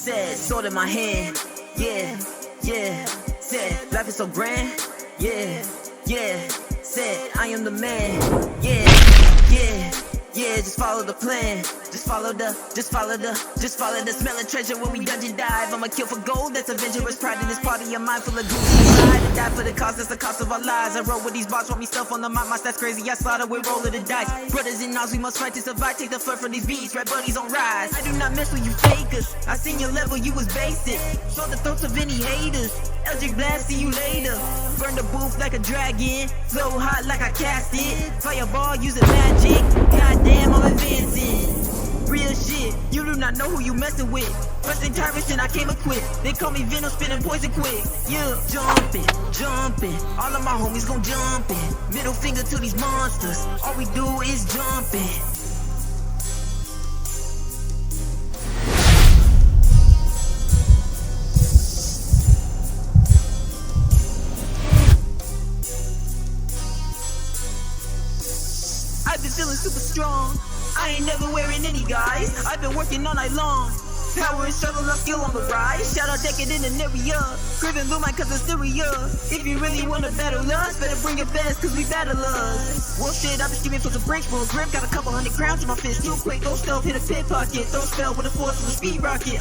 Said, sword in my hand. Yeah, yeah. Said, life is so grand. Yeah, yeah. Said, I am the man. Yeah, yeah. Yeah, just follow the plan. Just follow the smell of treasure when we dungeon dive. I'ma kill for gold, that's adventurous pride in this party of mine full of goose. Ride and die for the cost, that's the cost of our lives. I roll with these bars, want me stuff on the map, my stats crazy, I slaughter with rolling the dice. Brothers in arms, we must fight to survive, take the flirt from these beats, red buddies on rise. I do not mess with you fakers, I seen your level, you was basic. Show the throats of any haters, Eldritch blast, see you later. Burn the booth like a dragon, flow hot like I cast it. Fireball using magic, goddamn I'm advancing. Real shit, you do not know who you messing with. Rusting tyrants and I came equipped. They call me Venom, spinning poison quick. Yeah, jumping. All of my homies gon' jumpin'. Middle finger to these monsters. All we do is jumping. I've been feeling super strong. I ain't never wearing any guys. I've been working all night long. Power and struggle, I'm still on the rise. Shout out Akoba and Neria. Griffin Lumine cause it's Syria. If you really wanna battle us, better bring it fast cause we battle us. Well shit, I've been scheming for some breaks for a grip. Got a couple hundred crowns in my fist. Too quick, go stealth, hit a pickpocket. Throw spell with a force from a speed rocket.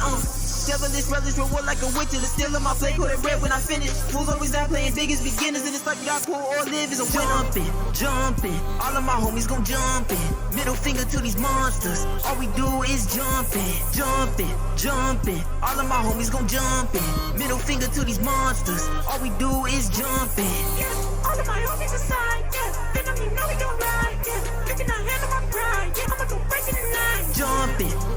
Devilish relish reward like a witch. It's still in my plate, call it red when I finish. Fools always out playing big as beginners. And it's like we got cool or live is a win. Jumping. All of my homies gon' jumpin'. Middle finger to these monsters. All we do is jumping. All of my homies gon' jumpin'. Middle finger to these monsters. All we do is jumping. Yeah, all of my homies aside. Yeah, then you know we don't ride. Yeah, picking a hand on my pride. Yeah, I'ma go breaking the line.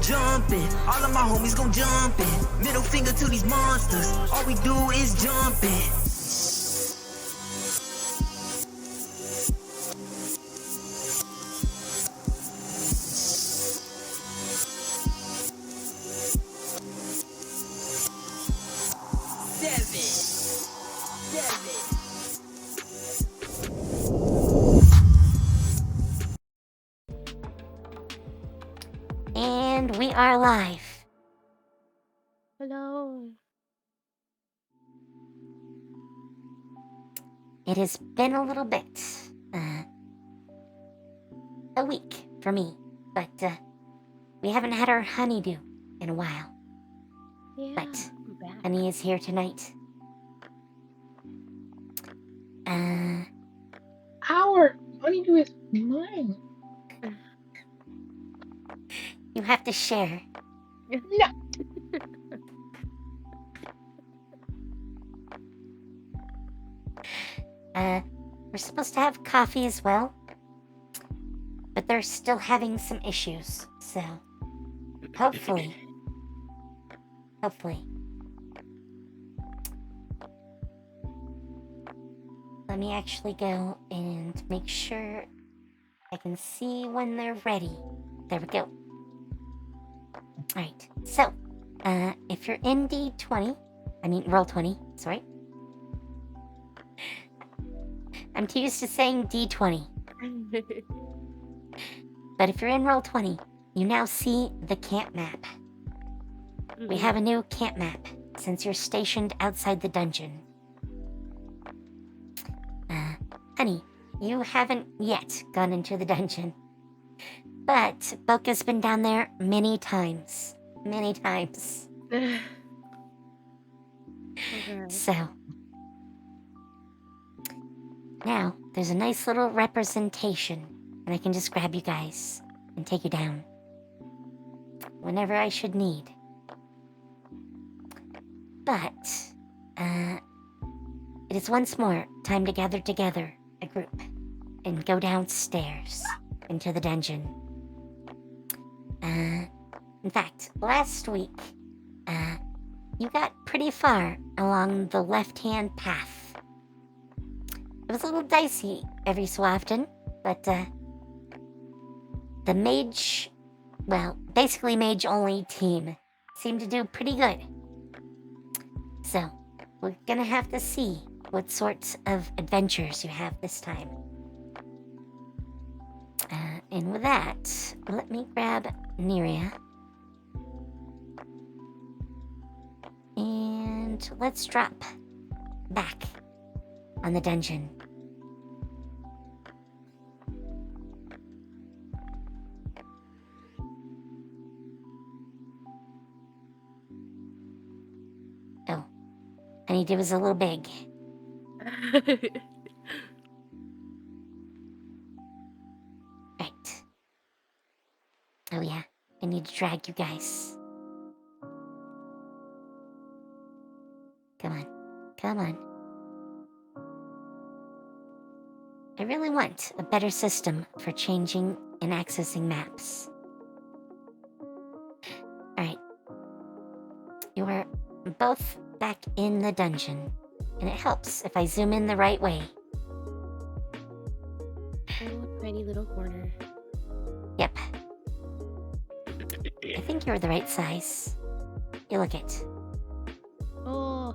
Jumping. All of my homies gon' jumpin'. Middle finger to these monsters. All we do is jumping. And we are live. Hello. It has been a little bit, a week for me, but we haven't had our honeydew in a while. Yeah, But I'm back. honey is here tonight. Our honeydew is mine. You have to share. No. We're supposed to have coffee as well, but they're still having some issues, so hopefully. Let me actually go and make sure I can see when they're ready. There we go. Alright, so, if you're in Roll20, sorry. I'm too used to saying D20. But if you're in Roll20, you now see the camp map. We have a new camp map since you're stationed outside the dungeon. Honey, you haven't yet gone into the dungeon. But Boca's been down there many times. Okay. So, now there's a nice little representation, and I can just grab you guys and take you down whenever I should need. But, it is once more time to gather together, a group, and go downstairs into the dungeon. In fact, last week, you got pretty far along the left-hand path. It was a little dicey every so often, but, the basically mage-only team seemed to do pretty good. So, we're gonna have to see what sorts of adventures you have this time. And with that, let me grab Neria. And let's drop back on the dungeon. Oh, I need it was a little big. Right. Oh yeah, I need to drag you guys. Come on. Come on. I really want a better system for changing and accessing maps. Alright. You are both back in the dungeon, and it helps if I zoom in the right way. Oh, tiny little corner. Yep. I think you're the right size. You look it. Oh,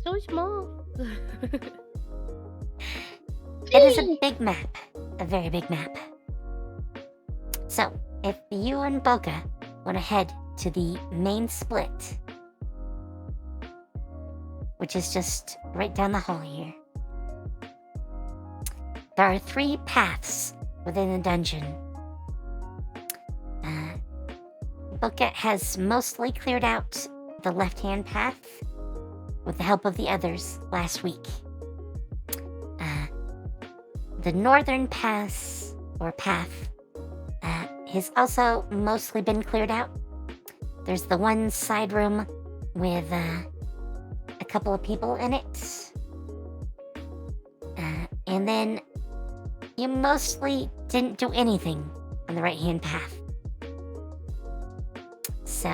so small. It is a big map. A very big map. So, if you and Boca want to head to the main split, which is just right down the hall here, there are 3 paths within the dungeon. Boca has mostly cleared out the left-hand path with the help of the others last week. The northern path has also mostly been cleared out. There's the one side room with a couple of people in it. And then you mostly didn't do anything on the right-hand path. So,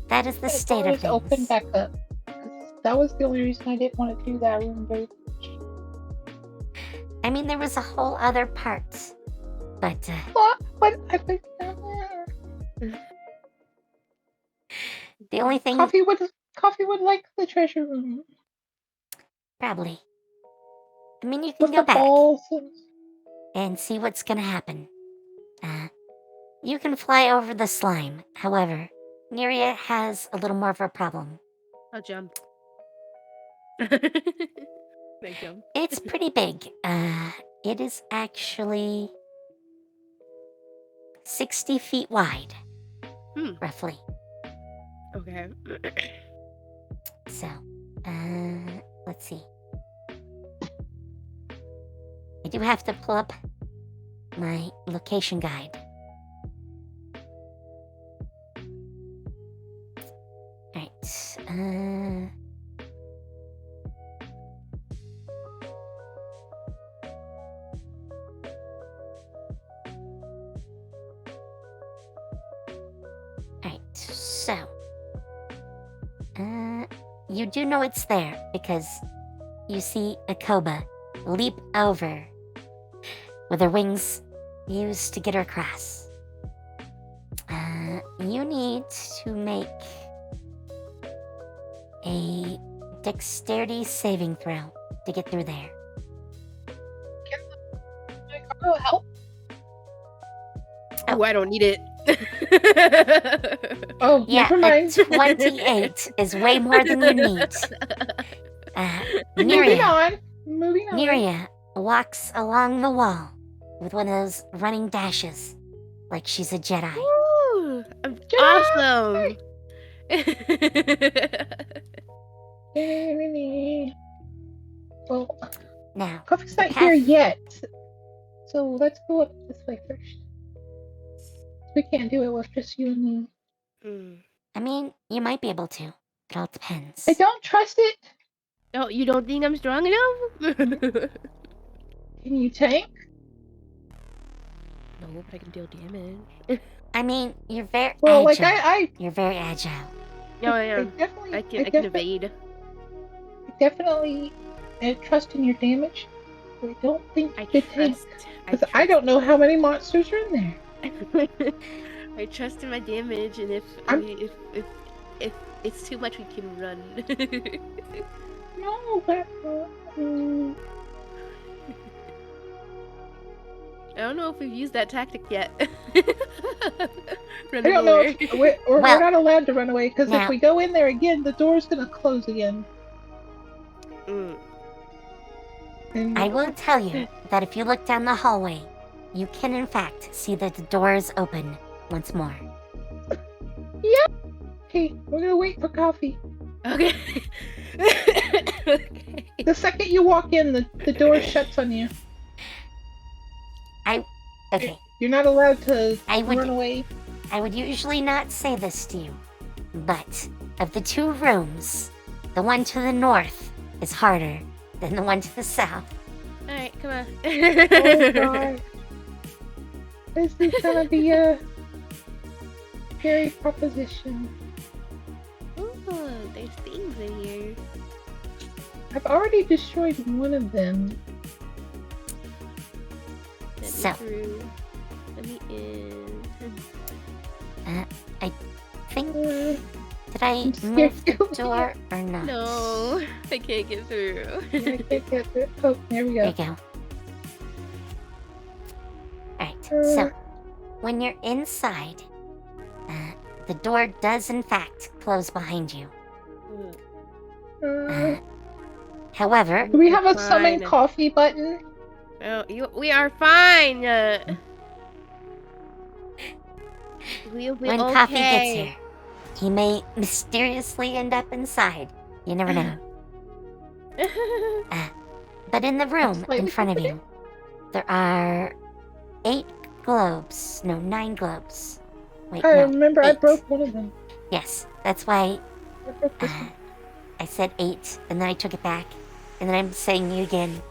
that is the state of It's open things. back up. 'Cause that was the only reason I didn't want to do that room very much. I mean, there was a whole other part, but What? But I think the only thing Coffee would like the treasure room probably. I mean, you can with go the back balls. and see what's gonna happen. You can fly over the slime. However, Neria has a little more of a problem. I'll jump. Big jump. It's pretty big. It is actually 60 feet wide, roughly. Okay. So, let's see. I do have to pull up my location guide. Alright, Alright, so... you do know it's there because you see Akoba leap over with her wings used to get her across. You need to make a dexterity saving throw to get through there. Oh, help! Oh, I don't need it. Oh, Yeah, never a mind. 28 is way more than you need. Moving Neria, on. Moving on. Neria walks along the wall with one of those running dashes, like she's a Jedi. Woo! Awesome. Well, Now, Coffee's the not here path- yet. So let's go up this way first. We can't do it with just you and me. I mean, you might be able to. It all depends. I don't trust it. Oh, you don't think I'm strong enough? Can you tank? No, but I can deal damage. I mean, you're very Well, agile. like I You're very agile. No, I am. definitely, I can evade. I definitely trust in your damage. But I don't think I you can tank. trust. Because I don't know how many monsters are in there. I trust in my damage, and if it's too much, we can run. No, but don't know if we've used that tactic yet. I Running don't know away. if we're Well, not allowed to run away because if now- we go in there again, the door's gonna close again. Mm. And I will tell you that if you look down the hallway, you can in fact see that the door is open once more. hey, we're gonna wait for coffee. Okay. Okay. The second you walk in, the door shuts on you. Okay, You're not allowed to I would- run away. I would usually not say this to you, but of the two rooms, the one to the north is harder than the one to the south. Alright, come on. Oh god. This is gonna be a scary proposition. Ooh, there's things in here. I've already destroyed one of them. Let me So. through. Let me in. I think, Uh, did I I'm scared move the to leave. door or not? No, I can't get through. I can't get through. Oh, there we There you go. go. Alright, so when you're inside, the door does in fact close behind you. However, Do we have a summon Fine. coffee button? Oh, we are fine. We'll be when okay. Coffee gets here, he may mysteriously end up inside. You never know. But in the room in Slightly front of confident. you, there are 8 globes. No, 9 globes. Wait, I no. remember I 8. broke one of them. Yes, that's why I broke this one. I said 8, and then I took it back, and then I'm saying it again.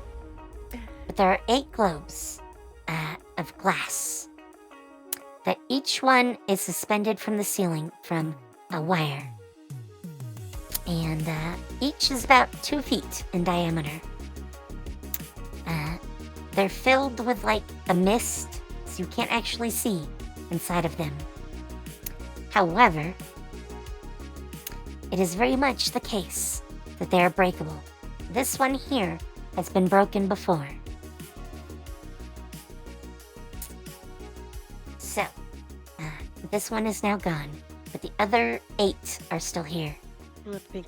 But there are 8 globes of glass that each one is suspended from the ceiling from a wire. And each is about 2 feet in diameter. They're filled with like a mist, so you can't actually see inside of them. However, it is very much the case that they are breakable. This one here has been broken before. So, this one is now gone, but the other 8 are still here. What the pink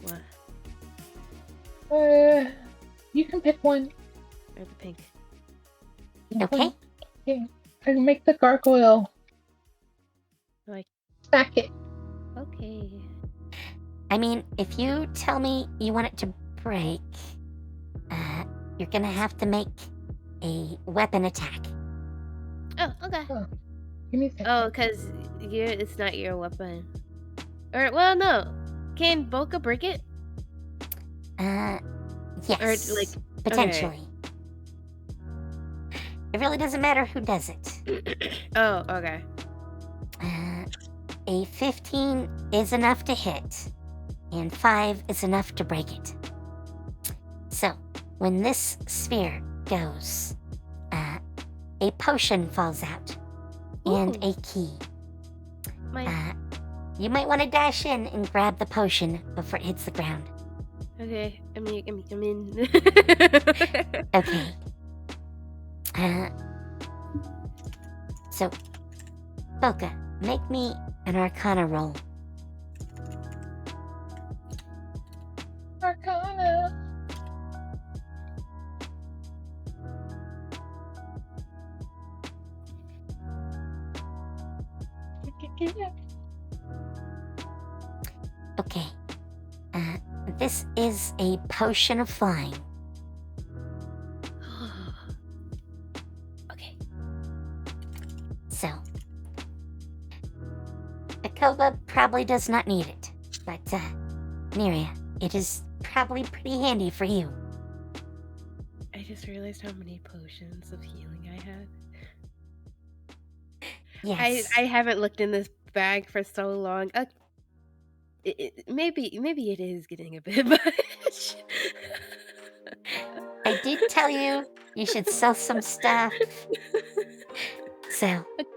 one? You can pick one. Or the pink? Okay? Okay. I can make the gargoyle. Like- Stack it. Okay. I mean, if you tell me you want it to break, you're gonna have to make a weapon attack. Oh, okay. Give me a second. Oh, because it's not your weapon. Or, well, no. Can Boca break it? Yes. Or, like, potentially. It really doesn't matter who does it. Oh, okay. A 15 is enough to hit, and 5 is enough to break it. So, when this sphere goes, a potion falls out, and Ooh. a key. My, You might want to dash in and grab the potion before it hits the ground. okay. I'm in. Okay. So, Boca, make me an Arcana roll. Arcana. Okay. This is a potion of flying. Okay. So, Akoba probably does not need it, but Neria, it is probably pretty handy for you. I just realized how many potions of healing I had. Yes. I haven't looked in this bag for so long. Maybe it is getting a bit much. I did tell you you should sell some stuff. So,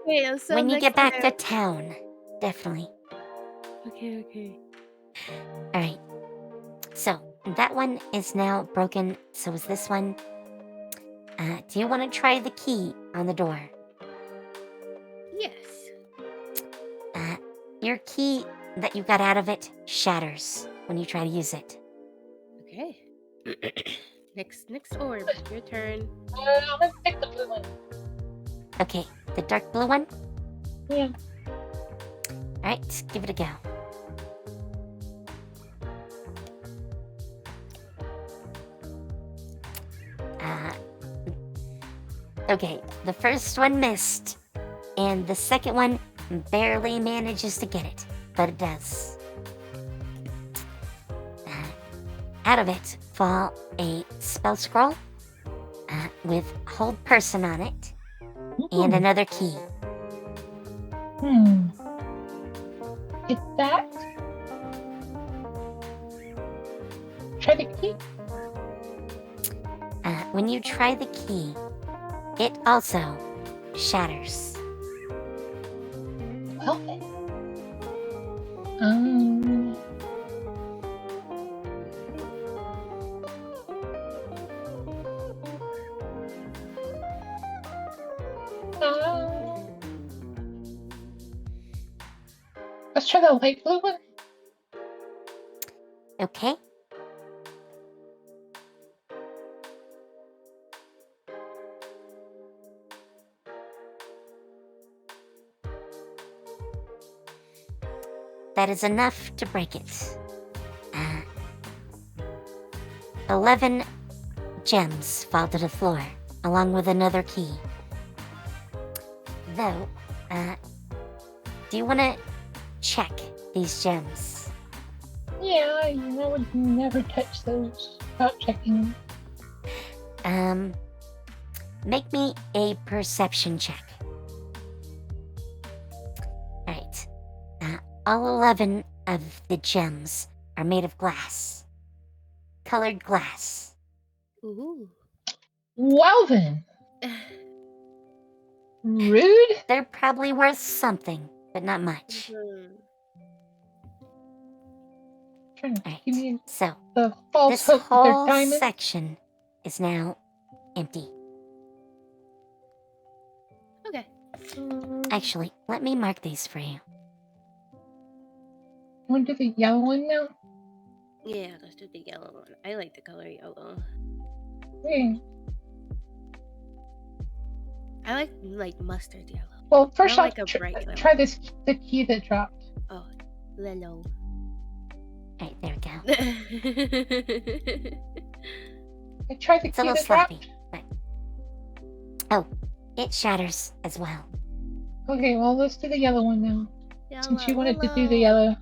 Okay, I'm so when you next get back to time. town, definitely. Okay. Alright. So, that one is now broken. So is this one. Do you want to try the key on the door? Yes. Your key that you got out of it shatters when you try to use it. Okay. next orb. Your turn. I'm gonna pick the blue one. Okay, the dark blue one? Yeah. Alright, give it a go. Okay, the first one missed, and the second one barely manages to get it, but it does. Out of it fall a spell scroll with hold person on it, and Ooh. another key. Get that. Try the key. When you try the key, it also shatters. Well then. Um. Let's try the light blue one. Okay? That is enough to break it. 11 gems fall to the floor, along with another key. Though, do you want to check these gems? Yeah, I would never touch those without checking. Make me a perception check. Alright. All 11 of the gems are made of glass. Colored glass. Ooh. Well then. Rude. They're probably worth something, but not much. Trying to Alright, give me so the false this hope that they're whole diamonds. section is now empty. Okay. Actually, let me mark these for you. Want to do the yellow one now? Yeah, let's do the yellow one. I like the color yellow. Okay. I like mustard yellow. Well, first I off, like a bright yellow. try this. The key that dropped. Oh, yellow. Alright, there we go. I tried the It's a key little that sloppy, dropped. but... Oh, it shatters as well. Okay, well, let's do the yellow one now. Since you wanted to do the yellow. yellow.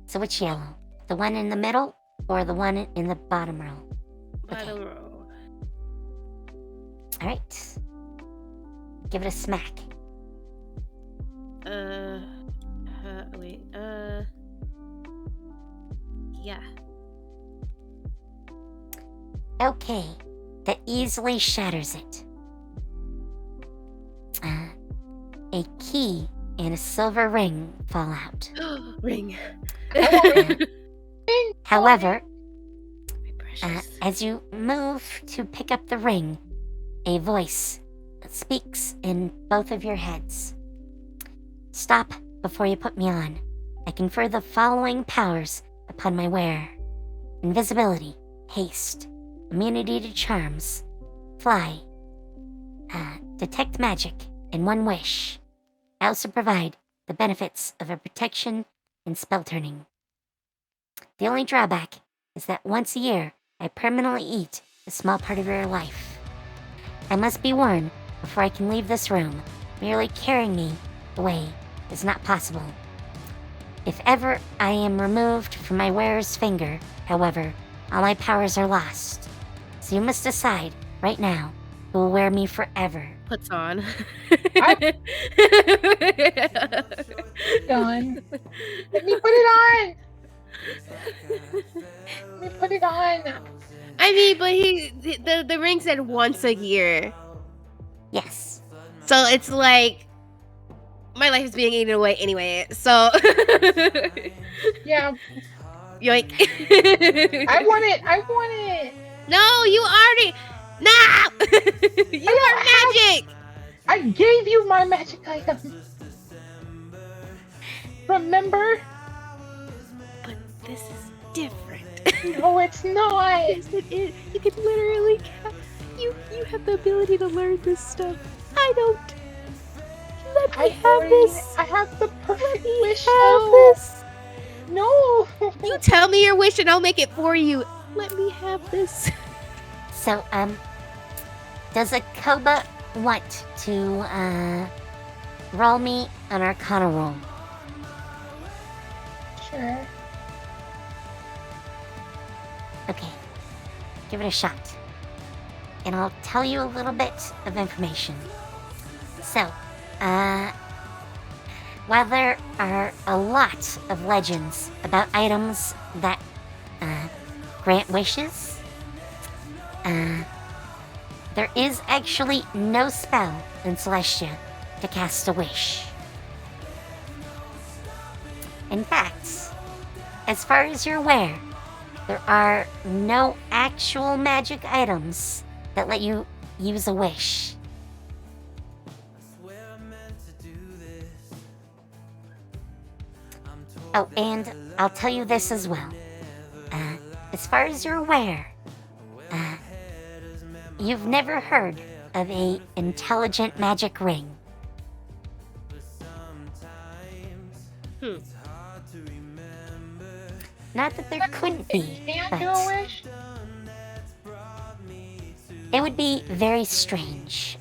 So which yellow? The one in the middle or the one in the bottom row? Bottom row. Alright. Give it a smack. Wait, yeah. Okay, that easily shatters it. A key and a silver ring fall out. Ring. However, My precious. as you move to pick up the ring, a voice speaks in both of your heads. Stop before you put me on. I confer the following powers upon my wearer: invisibility, haste, immunity to charms, fly, detect magic, and one wish. I also provide the benefits of a protection and spell turning. The only drawback is that once a year, I permanently eat a small part of your life. I must be warned before I can leave this room. Merely carrying me away is not possible. If ever I am removed from my wearer's finger, however, all my powers are lost. So you must decide right now who will wear me forever. Puts on. Done. Let me put it on. Let me put it on. I mean, but the ring said once a year. Yes. So it's like my life is being eaten away anyway. So Yeah, yoink. I want it. I want it. No, you already. No, you are magic. I gave you my magic item. remember? But this is different. No, it's not. Yes, it is. You can literally you have the ability to learn this stuff. I don't. Let me have this. I have the Let perfect me wish have though. this. No. You tell me your wish and I'll make it for you. Let me have this. So, does Akoba want to, roll me an Arcana roll? Sure. Okay, give it a shot. And I'll tell you a little bit of information. So, while there are a lot of legends about items that grant wishes, there is actually no spell in Celestia to cast a wish. In fact, as far as you're aware, there are no actual magic items that let you use a wish. Oh, and I'll tell you this as well. As far as you're aware, you've never heard of a intelligent magic ring. Not that there couldn't be, Can't do a but wish. it would be very strange.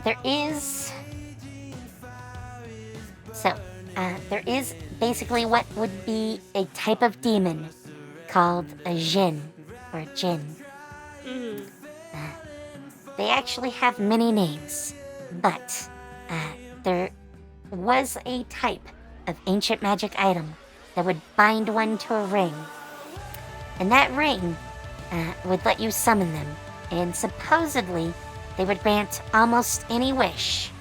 There is... So, there is basically what would be a type of demon called a Jinn, or a Jinn. They actually have many names, but there was a type of ancient magic item that would bind one to a ring. And that ring would let you summon them, and supposedly they would grant almost any wish,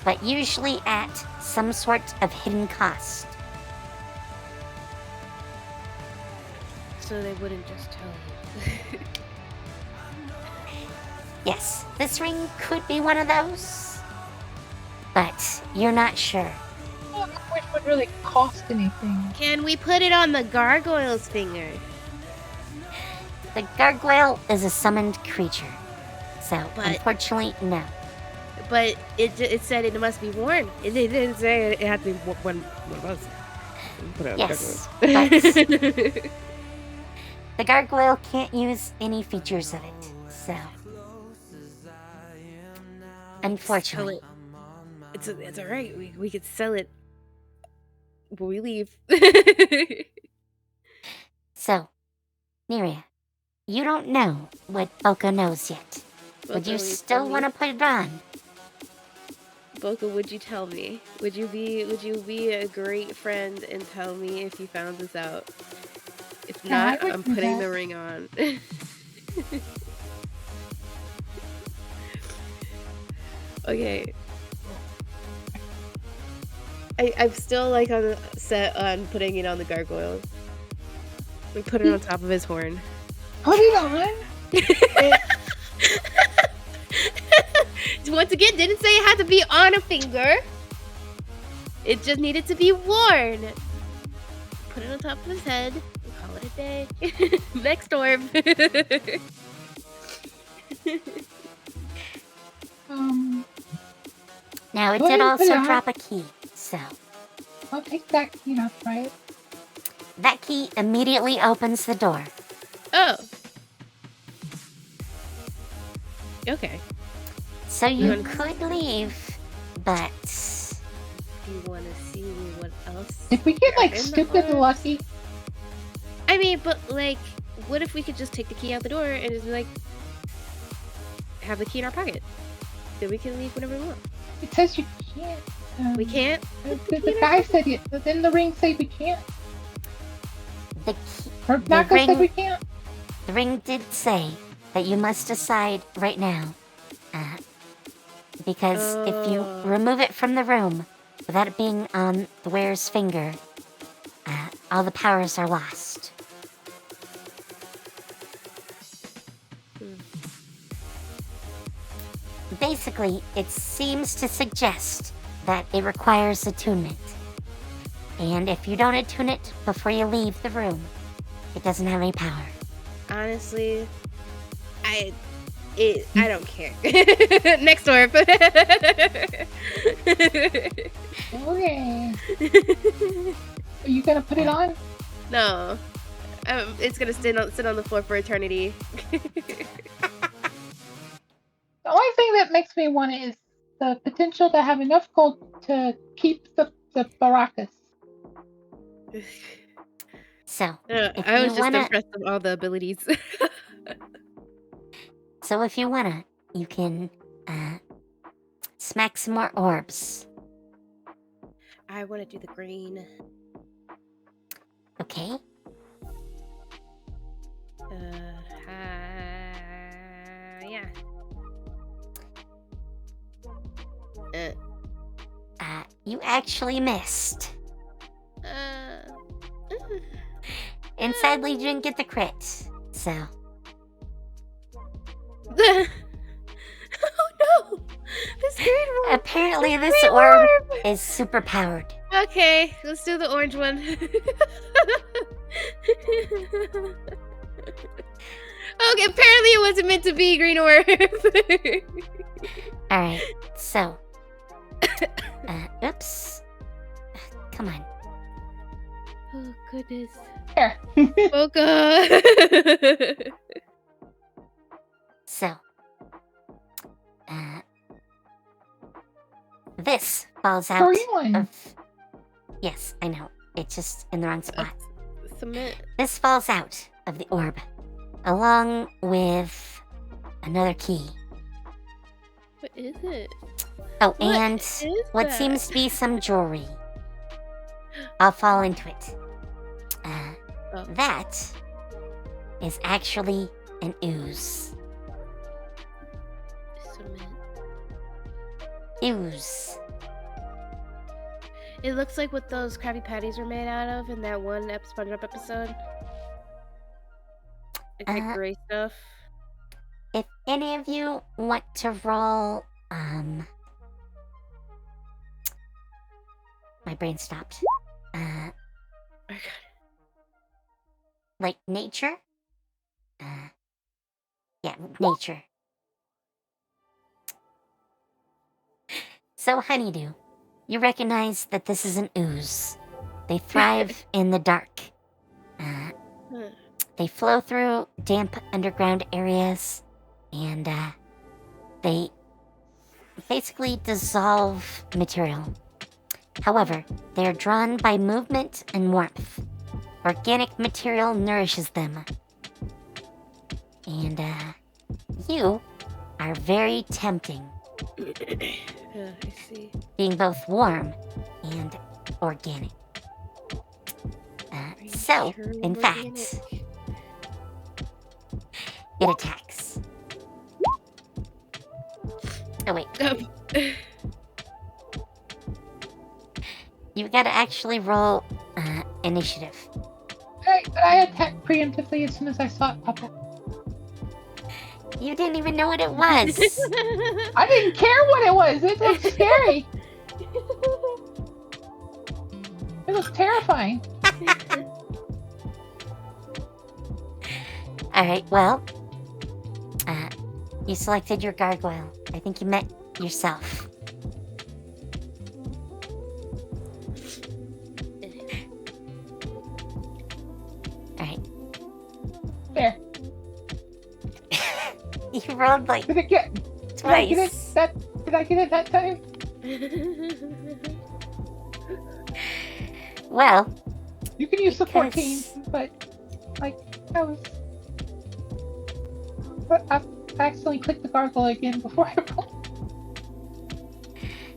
but usually at some sort of hidden cost. So they wouldn't just tell you. Yes, this ring could be one of those, but you're not sure. Oh, that wish would really cost anything. Can we put it on the gargoyle's finger? The gargoyle is a summoned creature, so But- unfortunately, no. But it said it must be worn. It didn't say it had to be one of us. Put it on the Yes, gargoyle. but the gargoyle can't use any features of it, so unfortunately. Sell it. It's alright. We could sell it when we leave. So, Neria, you don't know what Boka knows yet. Would you still want to put it on? Boka, would you tell me? Would you be a great friend and tell me if you found this out? If Yeah, I not, would I'm do putting that. the ring on. Okay. I'm still like set on putting it on the gargoyle. We put it on top of his horn. Put it on. Once again, didn't say it had to be on a finger. It just needed to be worn. Put it on top of his head and call it a day. Next storm. Now, it Go did ahead and put it also on. drop a key, so I'll take that key off, right? that key immediately opens the door. Oh. Okay. So you Mm. could leave, but Do you want to see what else? If we get like in the stupid house? lucky, I mean, but like, what if we could just take the key out the door and just like have the key in our pocket? Then we can leave whenever we want. it says you can't. We can't. The guy said it. But then the ring said we can't. the key, Or The Naka said ring- we can't. the ring did say that you must decide right now. Because if you Oh. remove it from the room without it being on the wearer's finger, all the powers are lost. Basically, it seems to suggest that it requires attunement. And if you don't attune it before you leave the room, it doesn't have any power. Honestly, I don't care. Next orb. Okay. Are you gonna put it on? No. It's gonna sit on the floor for eternity. The only thing that makes me want it is the potential to have enough gold to keep the baracas. So, if I was you just wanna, impressed with all the abilities. so if you wanna, you can smack some more orbs. I want to do the green. Okay. Yeah. You actually missed. And sadly, you didn't get the crit. So. Oh no! This green one! Apparently, this orb is super powered. Okay, let's do the orange one. Okay, apparently it wasn't meant to be green orb. Alright, so. Oops. Come on. Oh, goodness. Here. Oh, God. So. This falls out Green one. of. Yes, I know. It's just in the wrong spot. Submit. This falls out of the orb, along with another key. What is it? Oh, What and is what that? seems to be some jewelry. I'll fall into it. Oh. That is actually an ooze. Submit. Ooze. It looks like what those Krabby Patties were made out of in that one SpongeBob episode. It's like gray stuff. If any of you want to roll, my brain stopped. Oh, God. Like nature? Yeah, nature. So, Honeydew, you recognize that this is an ooze. They thrive in the dark. They flow through damp underground areas, and they basically dissolve material. However, they are drawn by movement and warmth. Organic material nourishes them. And you are very tempting, I see. being both warm and organic. Are you So, sure in we're fact, organic? it attacks. Oh wait, you gotta actually roll initiative. I attacked preemptively as soon as I saw it pop up. You didn't even know what it was. I didn't care what it was. It looked scary. It looked terrifying. Alright, well, you selected your gargoyle. I think you meant yourself. Alright. There. You rolled like Did it get? Did I get it? twice. Did I get it that time? Well, You can use the Because- 14, but like that was. But I accidentally clicked the gargoyle again before I rolled.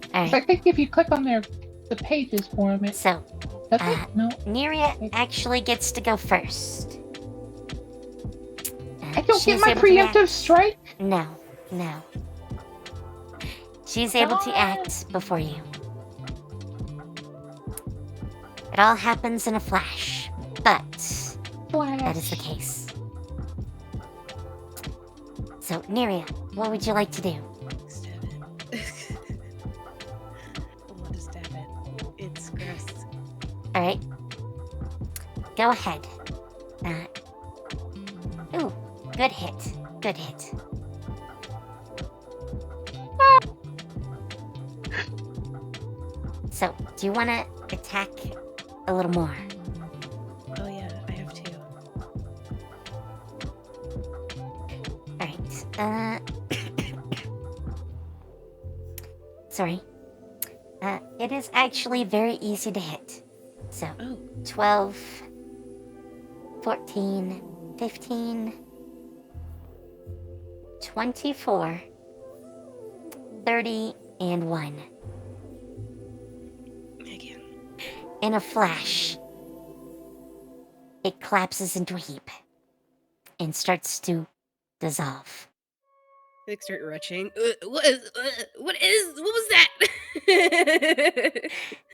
So I alright. think if you click on the pages for them, it So, does it? No. Neria actually gets to go first. I don't she's get my able to preemptive act- strike. No. She's able to God. act before you. It all happens in a flash, but that is the case. So, Neria, what would you like to do? Alright. Go ahead. Ooh, good hit. Good hit. So, do you want to attack a little more? Oh yeah, I have two. Alright. Sorry. It is actually very easy to hit. So, Oh, 12, 14, 15, 24, 30, and 1. again. In a flash, it collapses into a heap and starts to dissolve. Like start retching. What was that?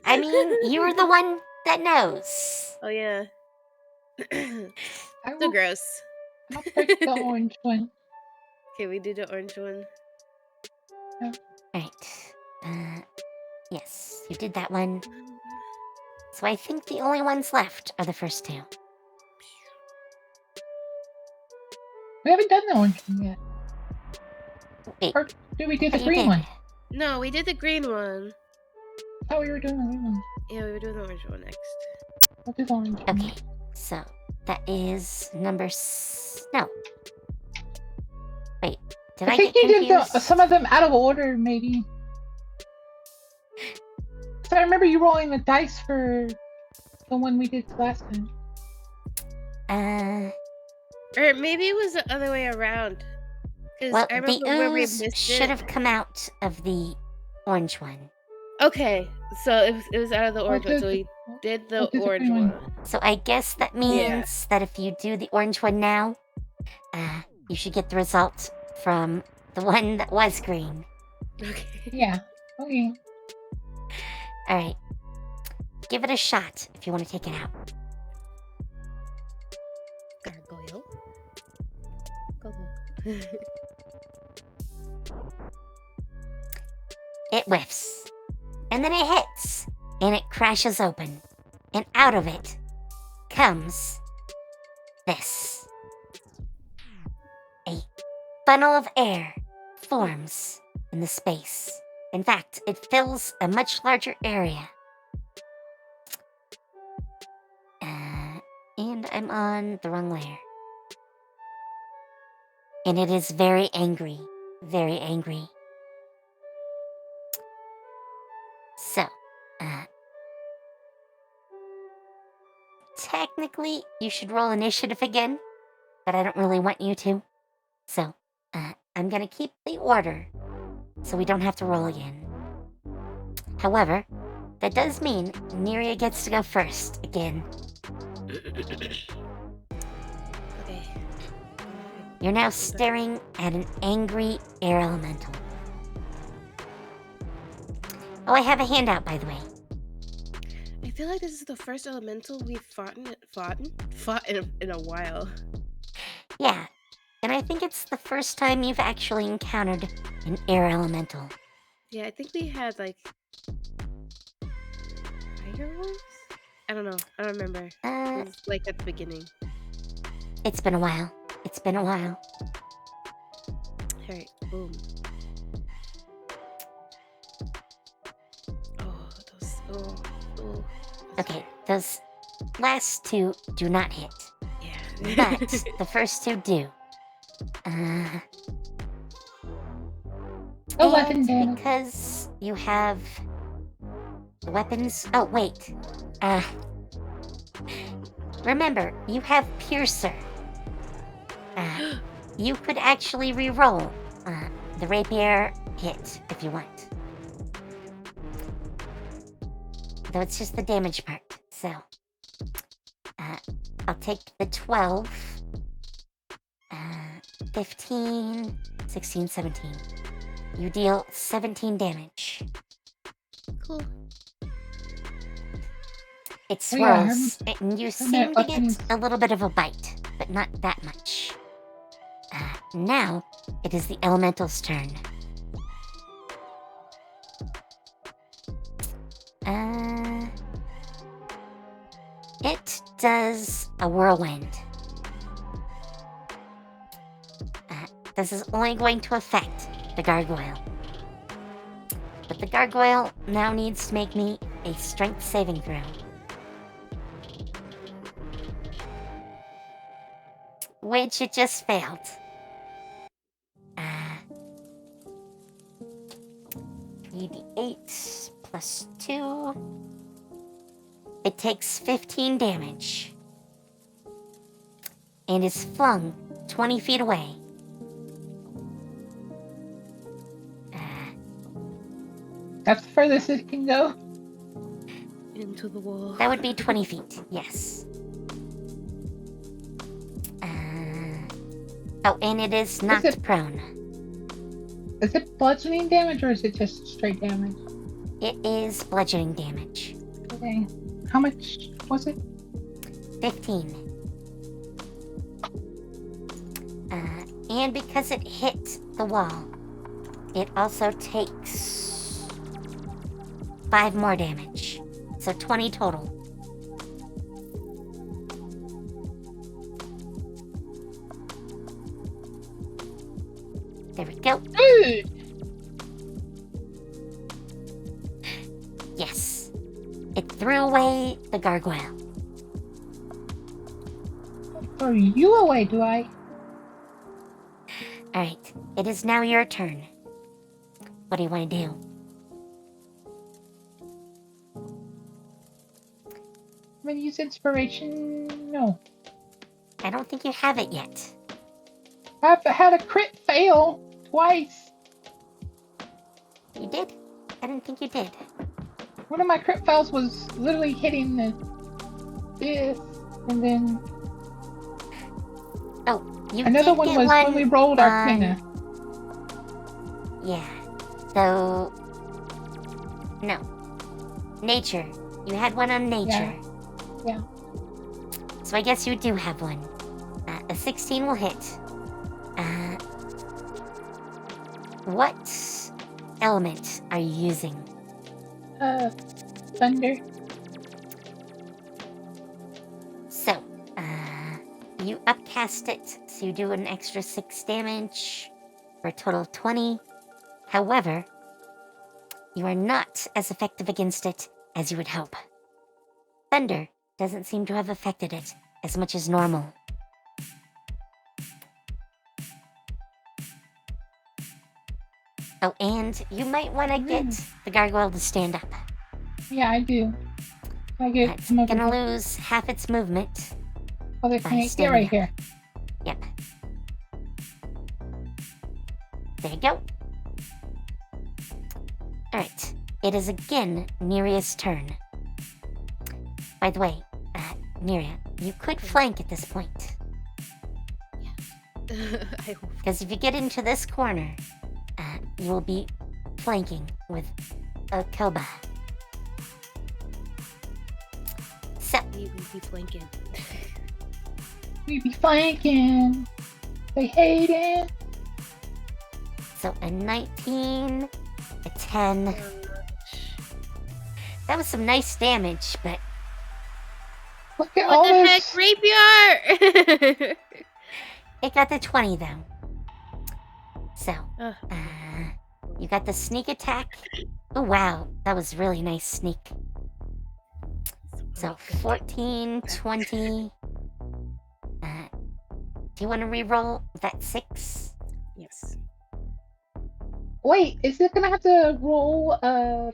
I mean, you're the one that knows. Oh yeah. I So will. gross. I'll pick the orange one. Okay, we do the orange one. Right. Yes, you did that one. So I think the only ones left are the first two. We haven't done the orange one yet. Wait, Or did we do the you green did. one? No, we did the green one. I thought we were doing the green one. Yeah, we were doing the orange one next. We'll do the orange one. Okay, so that is number no. Wait, did I think get you did confused? some of them out of order, maybe. So I remember you rolling the dice for the one we did last time. Or maybe it was the other way around. Because Well, I the remember where we ooze missed should it. have come out of the orange one. Okay, so it was out of the orange one. So we did the we'll do the orange green one. one. So I guess that means that if you do the orange one now, you should get the result from the one that was green. Okay. Yeah. Okay. Alright. Give it a shot if you want to take it out. Gargoyle. It whiffs. And then it hits. And it crashes open. And out of it comes this. A funnel of air forms in the space. In fact, it fills a much larger area. And I'm on the wrong layer. And it is very angry. Very angry. So, technically, you should roll initiative again, but I don't really want you to. So, I'm gonna keep the order, so we don't have to roll again. However, that does mean Neria gets to go first again. Okay. You're now staring at an angry air elemental. Oh, I have a handout, by the way. I feel like this is the first elemental we've fought in a while. Yeah, and I think it's the first time you've actually encountered an air elemental. Yeah, I think we had like fire ones? I don't know. I don't remember. It was like at the beginning. It's been a while. It's been a while. Alright, boom. Oh, those. Oh. Okay, those last two do not hit, Yeah. but the first two do. 11 And damage. because you have the weapons. Oh, wait. Remember, you have Piercer. You could actually re-roll the rapier hit if you want. Though it's just the damage part. So, I'll take the 12, 15, 16, 17. You deal 17 damage. Cool. It Oh, yeah, swirls, and you seem to get a little bit of a bite, but not that much. Now, it is the elemental's turn. It does a whirlwind. This is only going to affect the gargoyle. But the gargoyle now needs to make me a strength saving throw. Which it just failed. 3d8 plus 2. It takes 15 damage. And is flung 20 feet away. That's the furthest it can go. Into the wall. That would be 20 feet, yes. Oh, and it is knocked it- prone. Is it bludgeoning damage or is it just straight damage? It is bludgeoning damage. Okay. How much was it? 15. And because it hit the wall, it also takes 5 more damage. So 20 total. There we go. Good. Yes. It threw away the gargoyle. Throw you away, do I? Alright, it is now your turn. What do you want to do? I'm gonna use inspiration. No. I don't think you have it yet. I've had a crit fail twice. You did? I didn't think you did. One of my crit fails was literally hitting this, and then Oh, you another did one get was when we rolled Arcana. Yeah. So... No. Nature. You had one on nature. Yeah. So I guess you do have one. A 16 will hit. What element are you using? Thunder. So, you upcast it, so you do an extra 6 damage for a total of 20. However, you are not as effective against it as you would hope. Thunder doesn't seem to have affected it as much as normal. Oh, and you might want to get the gargoyle to stand up. Yeah, I do. I get It's some of gonna it. lose half its movement. Oh, they by can't get standing right up. here. Yep. There you go. Alright. It is again Neria's turn. By the way, Neria, you could flank at this point. I hope. Because if you get into this corner, you will be flanking with Akoba. So, We will be flanking. We be flanking. They hate it. so a 19, a 10. That was some nice damage, but Look at all What the this. heck, rapier? it got the 20 though. So, Ugh. you got the sneak attack. Oh wow, that was really nice sneak. So 14, 20. Do you want to reroll that 6? Yes. Wait, is it gonna have to roll a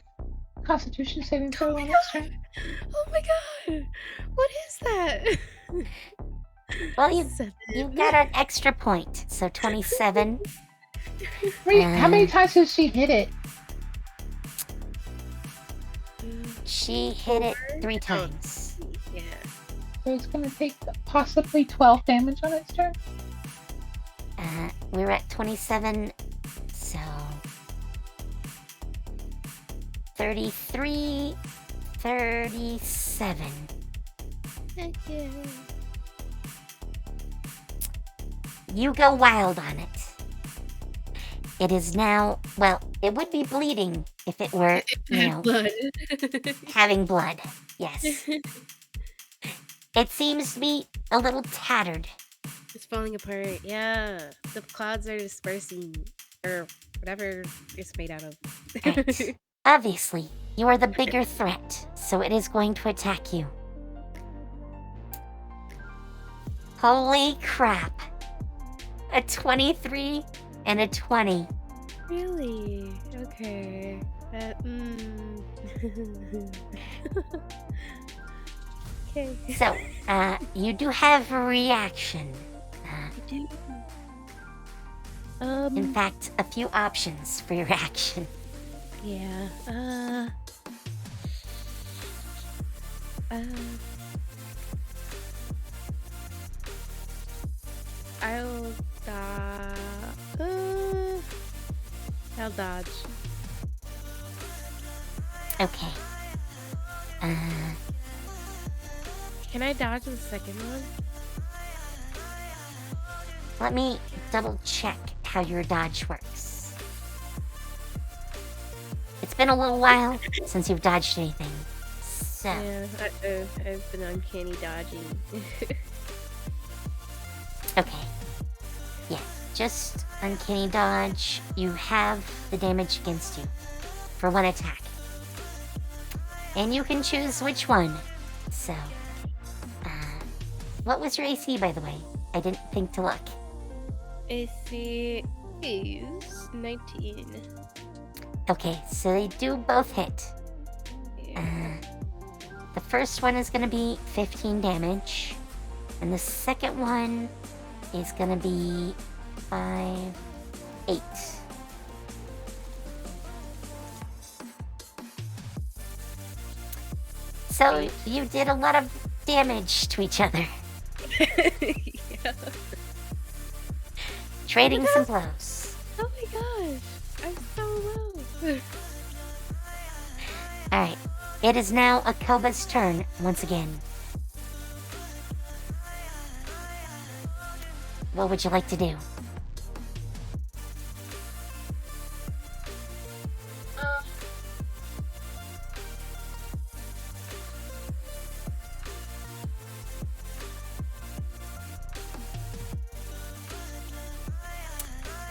Constitution saving throw on its turn? Oh my god! What is that? Well, you 7. got an extra point, so 27. Wait, how many times has she hit it? She hit it 3 times. Yeah. So it's gonna take possibly 12 damage on its turn? We're at 27, so 33, 37. Heck yeah. You go wild on it. It is now, well, it would be bleeding if it were, you know, Blood. having blood. Yes. It seems to be a little tattered. It's falling apart. Yeah. The clouds are dispersing. Or whatever it's made out of. Right. Obviously, you are the bigger threat, so it is going to attack you. Holy crap. A 23 and a 20. Really? Okay. Okay. So, you do have a reaction. In fact, a few options for your action. Yeah. I'll I'll dodge. Okay. Can I dodge the second one? Let me double check how your dodge works. It's been a little while since you've dodged anything. So, Yeah, I've been uncanny dodging. okay. Yeah, just uncanny dodge. You have the damage against you for one attack. And you can choose which one. So, what was your AC, by the way? I didn't think to look. AC is 19. Okay, so they do both hit. Yeah. The first one is going to be 15 damage. And the second one is going to be 8. So you did a lot of damage to each other. Yeah. Trading some blows. Oh my gosh, I'm so low. Alright, it is now Akoba's turn once again. What would you like to do?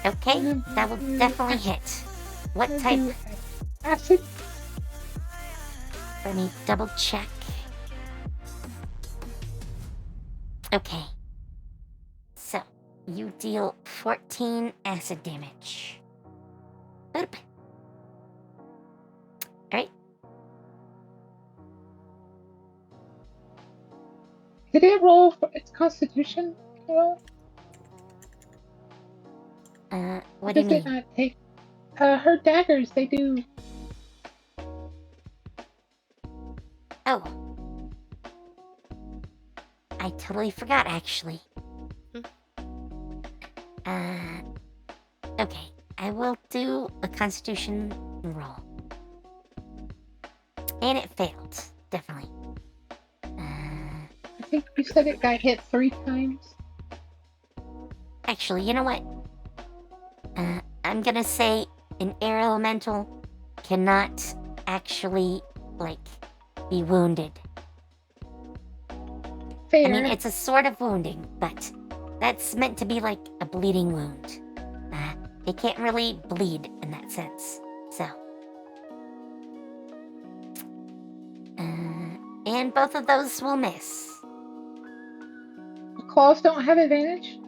Okay, that will definitely hit. What type? Acid. Let me double check. Okay. So, you deal 14 acid damage. Boop. Alright. Did it roll for its constitution roll? What do you Does it mean? not take? Her daggers, they do. Oh. I totally forgot, actually. Okay. I will do a constitution roll. And it failed. Definitely. I think you said it got hit 3 times. Actually, you know what? I'm gonna say an air elemental cannot actually, be wounded. Fair. I mean, it's a sort of wounding, but that's meant to be like a bleeding wound. It can't really bleed in that sense, so. And both of those will miss. The claws don't have advantage.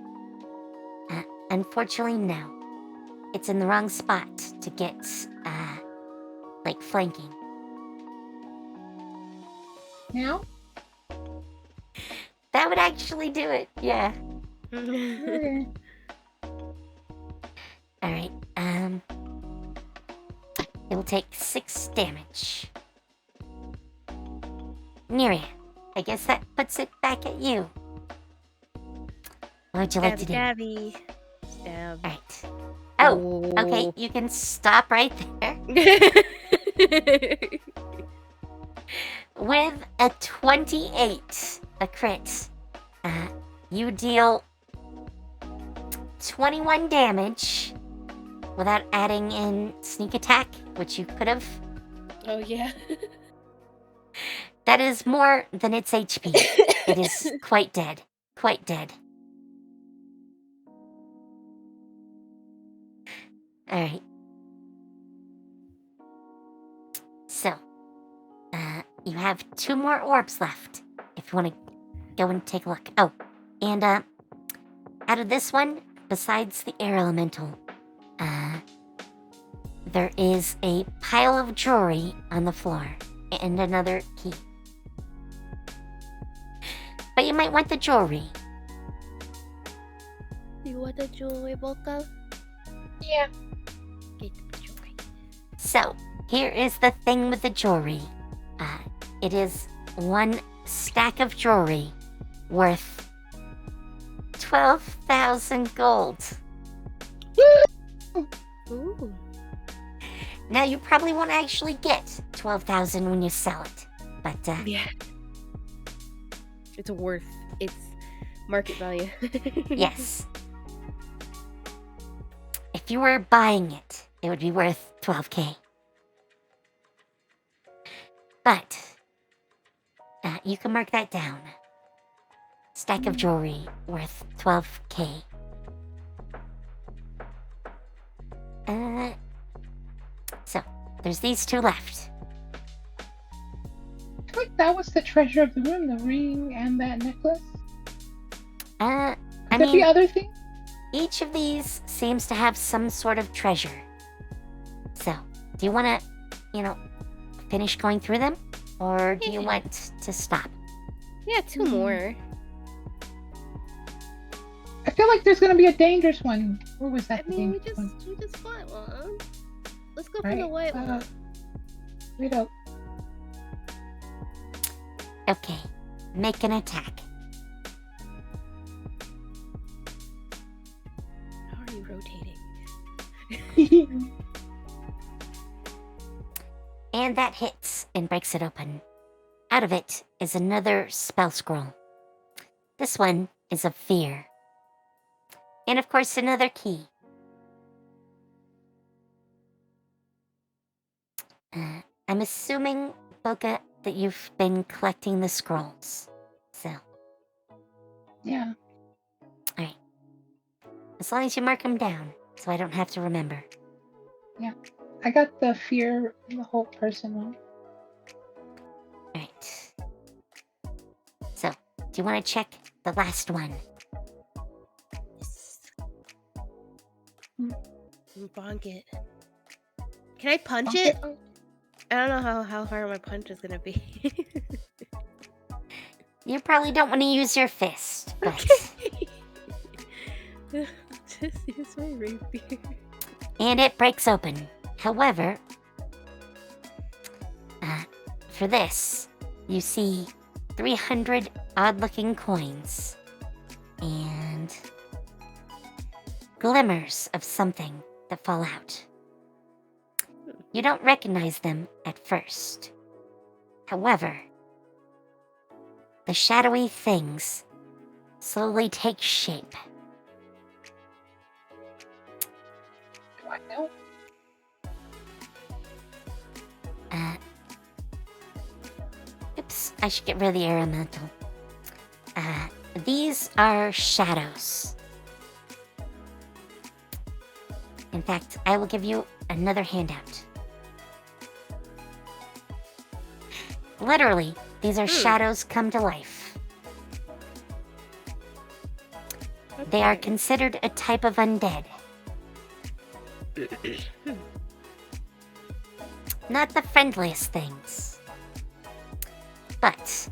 Unfortunately, no. It's in the wrong spot to get, flanking. Now? That would actually do it, yeah. Okay. Alright, it will take 6 damage. Neria, I guess that puts it back at you. What would you like to do? Stabby. Stab. Alright. Oh, okay, you can stop right there. With a 28, a crit, you deal 21 damage without adding in sneak attack, which you could have. Oh yeah. That is more than its HP. It is quite dead. Quite dead. Alright. So, you have 2 more orbs left. If you want to go and take a look. Oh, and, out of this one, besides the air elemental, there is a pile of jewelry on the floor and another key. But you might want the jewelry. You want the jewelry, Boca? Yeah. Get the jewelry. So, here is the thing with the jewelry. It is 1 stack of jewelry worth 12,000 gold. Ooh. Now, you probably won't actually get 12,000 when you sell it, but, Yeah. It's worth its market value. yes. If you were buying it, it would be worth 12k. But, you can mark that down. Stack of jewelry worth 12k. So, there's these 2 left. I feel like that was the treasure of the room, the ring and that necklace. I Could there be mean, other things? each of these seems to have some sort of treasure. So, do you want to, finish going through them? Or do you want to stop? Yeah, 2 more. I feel like there's gonna be a dangerous one. Where was I that mean, we dangerous one? just fought one. Let's go for Right, the white one. We don't. Okay, make an attack. How are you rotating? And that hits and breaks it open. Out of it is another spell scroll. This one is of fear. And of course, another key. I'm assuming, Boca, that you've been collecting the scrolls. So, Yeah. alright. As long as you mark them down, so I don't have to remember. I got the fear, the whole person one. Alright. So, do you want to check the last one? Bonk it. Can I punch Bonk it? it. I don't know how hard my punch is gonna be. You probably don't want to use your fist, but... Just use my rapier. And it breaks open. However, for this, you see 300 odd-looking coins and glimmers of something that fall out. You don't recognize them at first. However, the shadowy things slowly take shape. Do I know? Oops, I should get rid of the air elemental. These are shadows. In fact, I will give you another handout. Literally, these are shadows come to life. They are considered a type of undead. Not the friendliest things. But,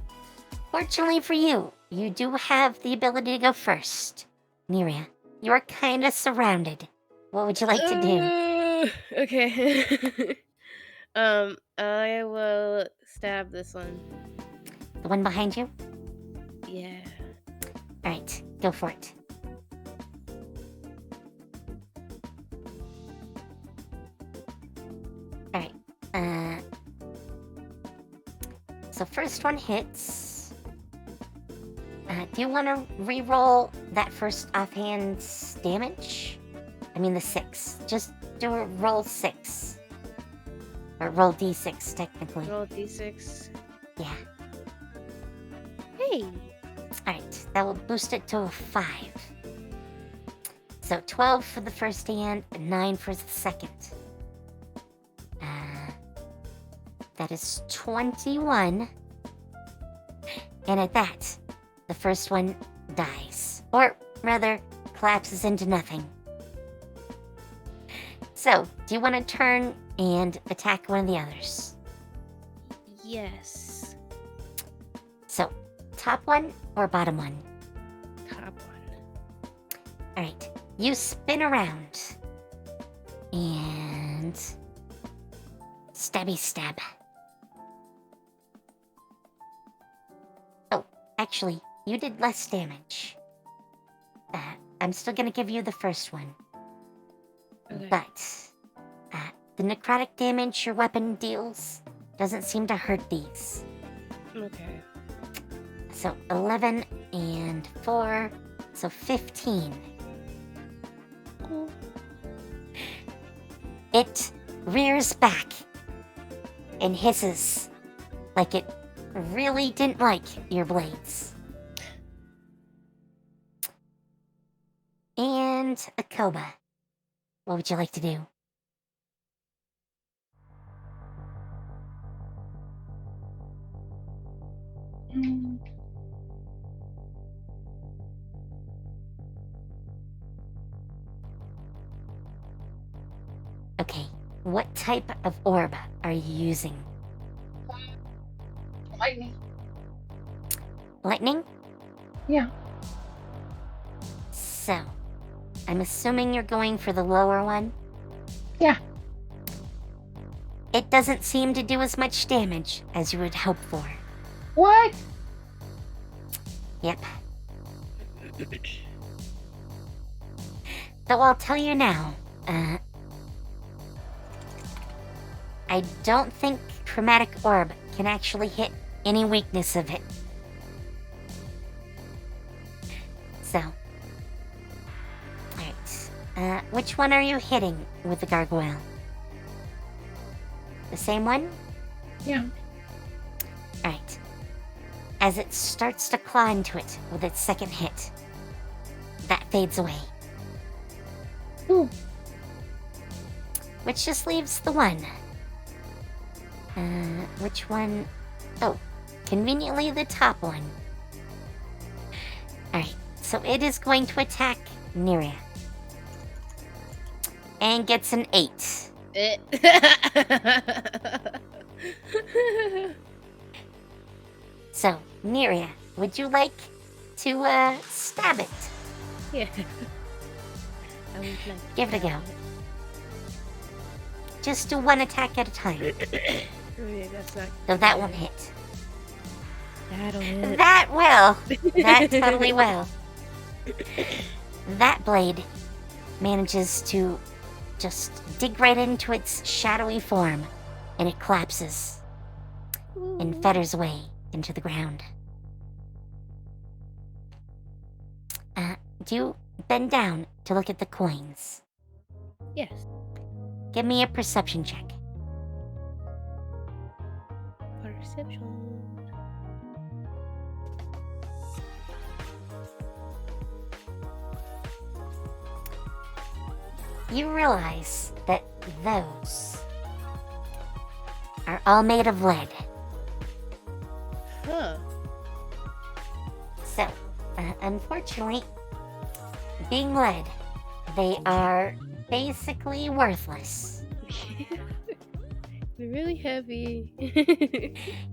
fortunately for you, you do have the ability to go first. Neria, you are kind of surrounded. What would you like to do? Okay. I will stab this one. The one behind you? Yeah. Alright, go for it. Alright, so first one hits. Do you want to re-roll that first offhand's damage? I mean the 6. Just do a roll 6. Or roll d6, technically. Roll d6. Yeah. Yay! Alright, that will boost it to a 5. So 12 for the first hand, and 9 for the second. That is 21. And at that, the first one dies. Or rather, collapses into nothing. So, do you want to turn and attack one of the others? Yes. So, top one or bottom one? Top one. Alright, you spin around. And... stabby stab. Oh, actually, you did less damage. I'm still gonna give you the first one. Okay. But, the necrotic damage your weapon deals doesn't seem to hurt these. Okay. So 11 and 4, so 15. Cool. It rears back and hisses like it really didn't like your blades. And Akoba, what would you like to do? Mm, Okay, what type of orb are you using? lightning. Lightning? Yeah. So, I'm assuming you're going for the lower one? Yeah. It doesn't seem to do as much damage as you would hope for. What? Yep. Though I'll tell you now, I don't think Chromatic Orb can actually hit any weakness of it. So. Alright. Which one are you hitting with the gargoyle? The same one? Yeah. Alright. As it starts to claw into it with its second hit, that fades away. Ooh. Which just leaves the one. Which one? Oh, conveniently the top one. Alright, so it is going to attack Neria. And gets an 8. So, Neria, would you like to, stab it? Yeah. I would like to Give it a go. try Just do one attack at a time, it. Oh, yeah, that's not. though that won't hit. That'll hit. That will! That totally will. That blade manages to just dig right into its shadowy form, and it collapses and feathers away into the ground. Do you bend down to look at the coins? Yes. Give me a perception check. Perception. You realize that those are all made of lead. Huh. So, unfortunately, being lead, they are basically worthless. They're really heavy.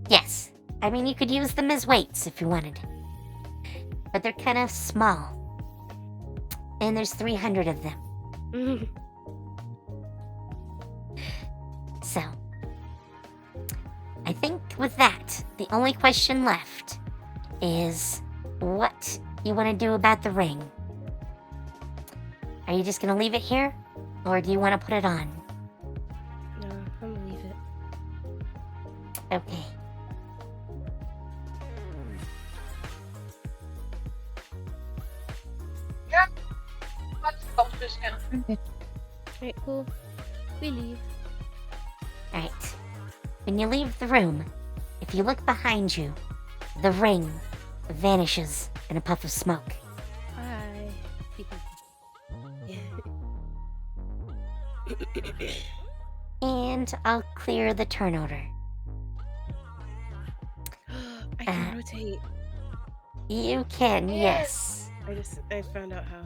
Yes, I mean, you could use them as weights if you wanted. But they're kind of small. And there's 300 of them. So, I think with that, the only question left is what you want to do about the ring. Are you just going to leave it here? Or do you want to put it on? No, I'm gonna leave it. Okay. Let's go just now. Okay. Alright, cool. We leave. Alright. When you leave the room, if you look behind you, the ring vanishes in a puff of smoke. Bye. And I'll clear the turn order. I can rotate. You can, yes. I found out how.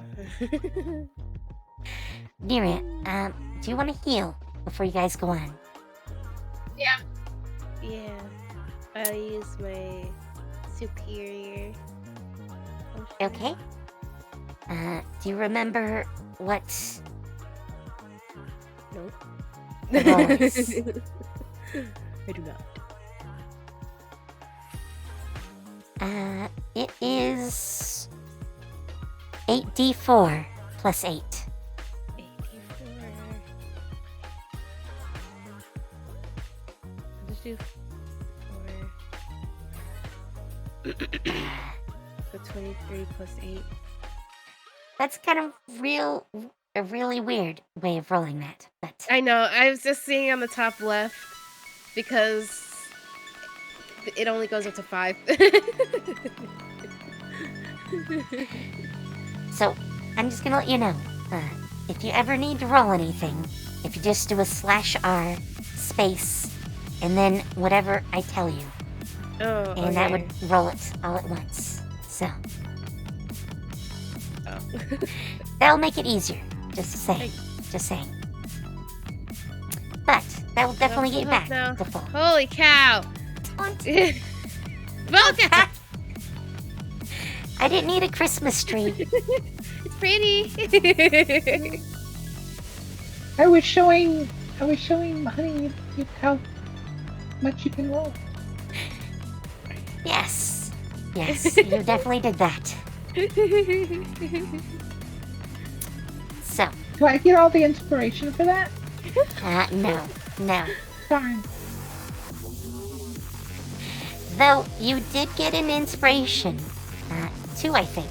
Neria, do you want to heal before you guys go on? Yeah. Yeah. I'll use my superior. potion. Okay. Do you remember what Nope. the roll is? I do not. It is 8d4 plus 8. 84. I'll just do 4. So 23 plus 8. That's kind of a really weird way of rolling that, but I know. I was just seeing on the top left because it only goes up to 5. so I'm just gonna let you know. If you ever need to roll anything, if you just do a /R space and then whatever I tell you, Oh, and that would roll it all at once. So Oh. that'll make it easier. Just saying. Just saying. But that will definitely get you back now. to full. Holy cow! Volca! I didn't need a Christmas tree. It's pretty. I was showing Honey how much you can roll. Yes. Yes, you definitely did that. So, Do I get all the inspiration for that? no. Darn. Though you did get an inspiration, too, I think.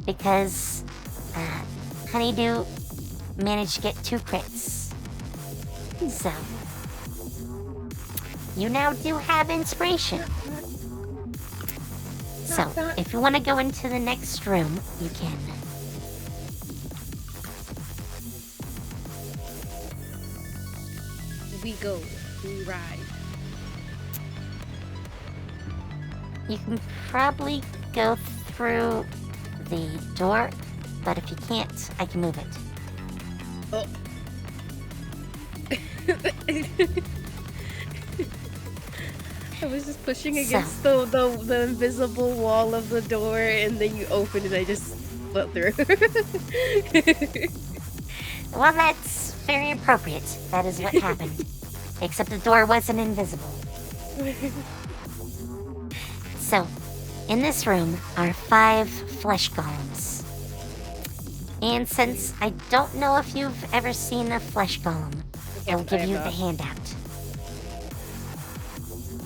Because, Honeydew managed to get 2 crits. So, you now do have inspiration. So, if you want to go into the next room, you can. We go. We ride. You can probably go through the door, but if you can't, I can move it. Oh. I was just pushing against the invisible wall of the door, and then you opened it. I just fell through. Well, that's very appropriate. That is what happened. Except the door wasn't invisible. So, in this room are 5 flesh golems. And since I don't know if you've ever seen a flesh golem, I'll give you the handout.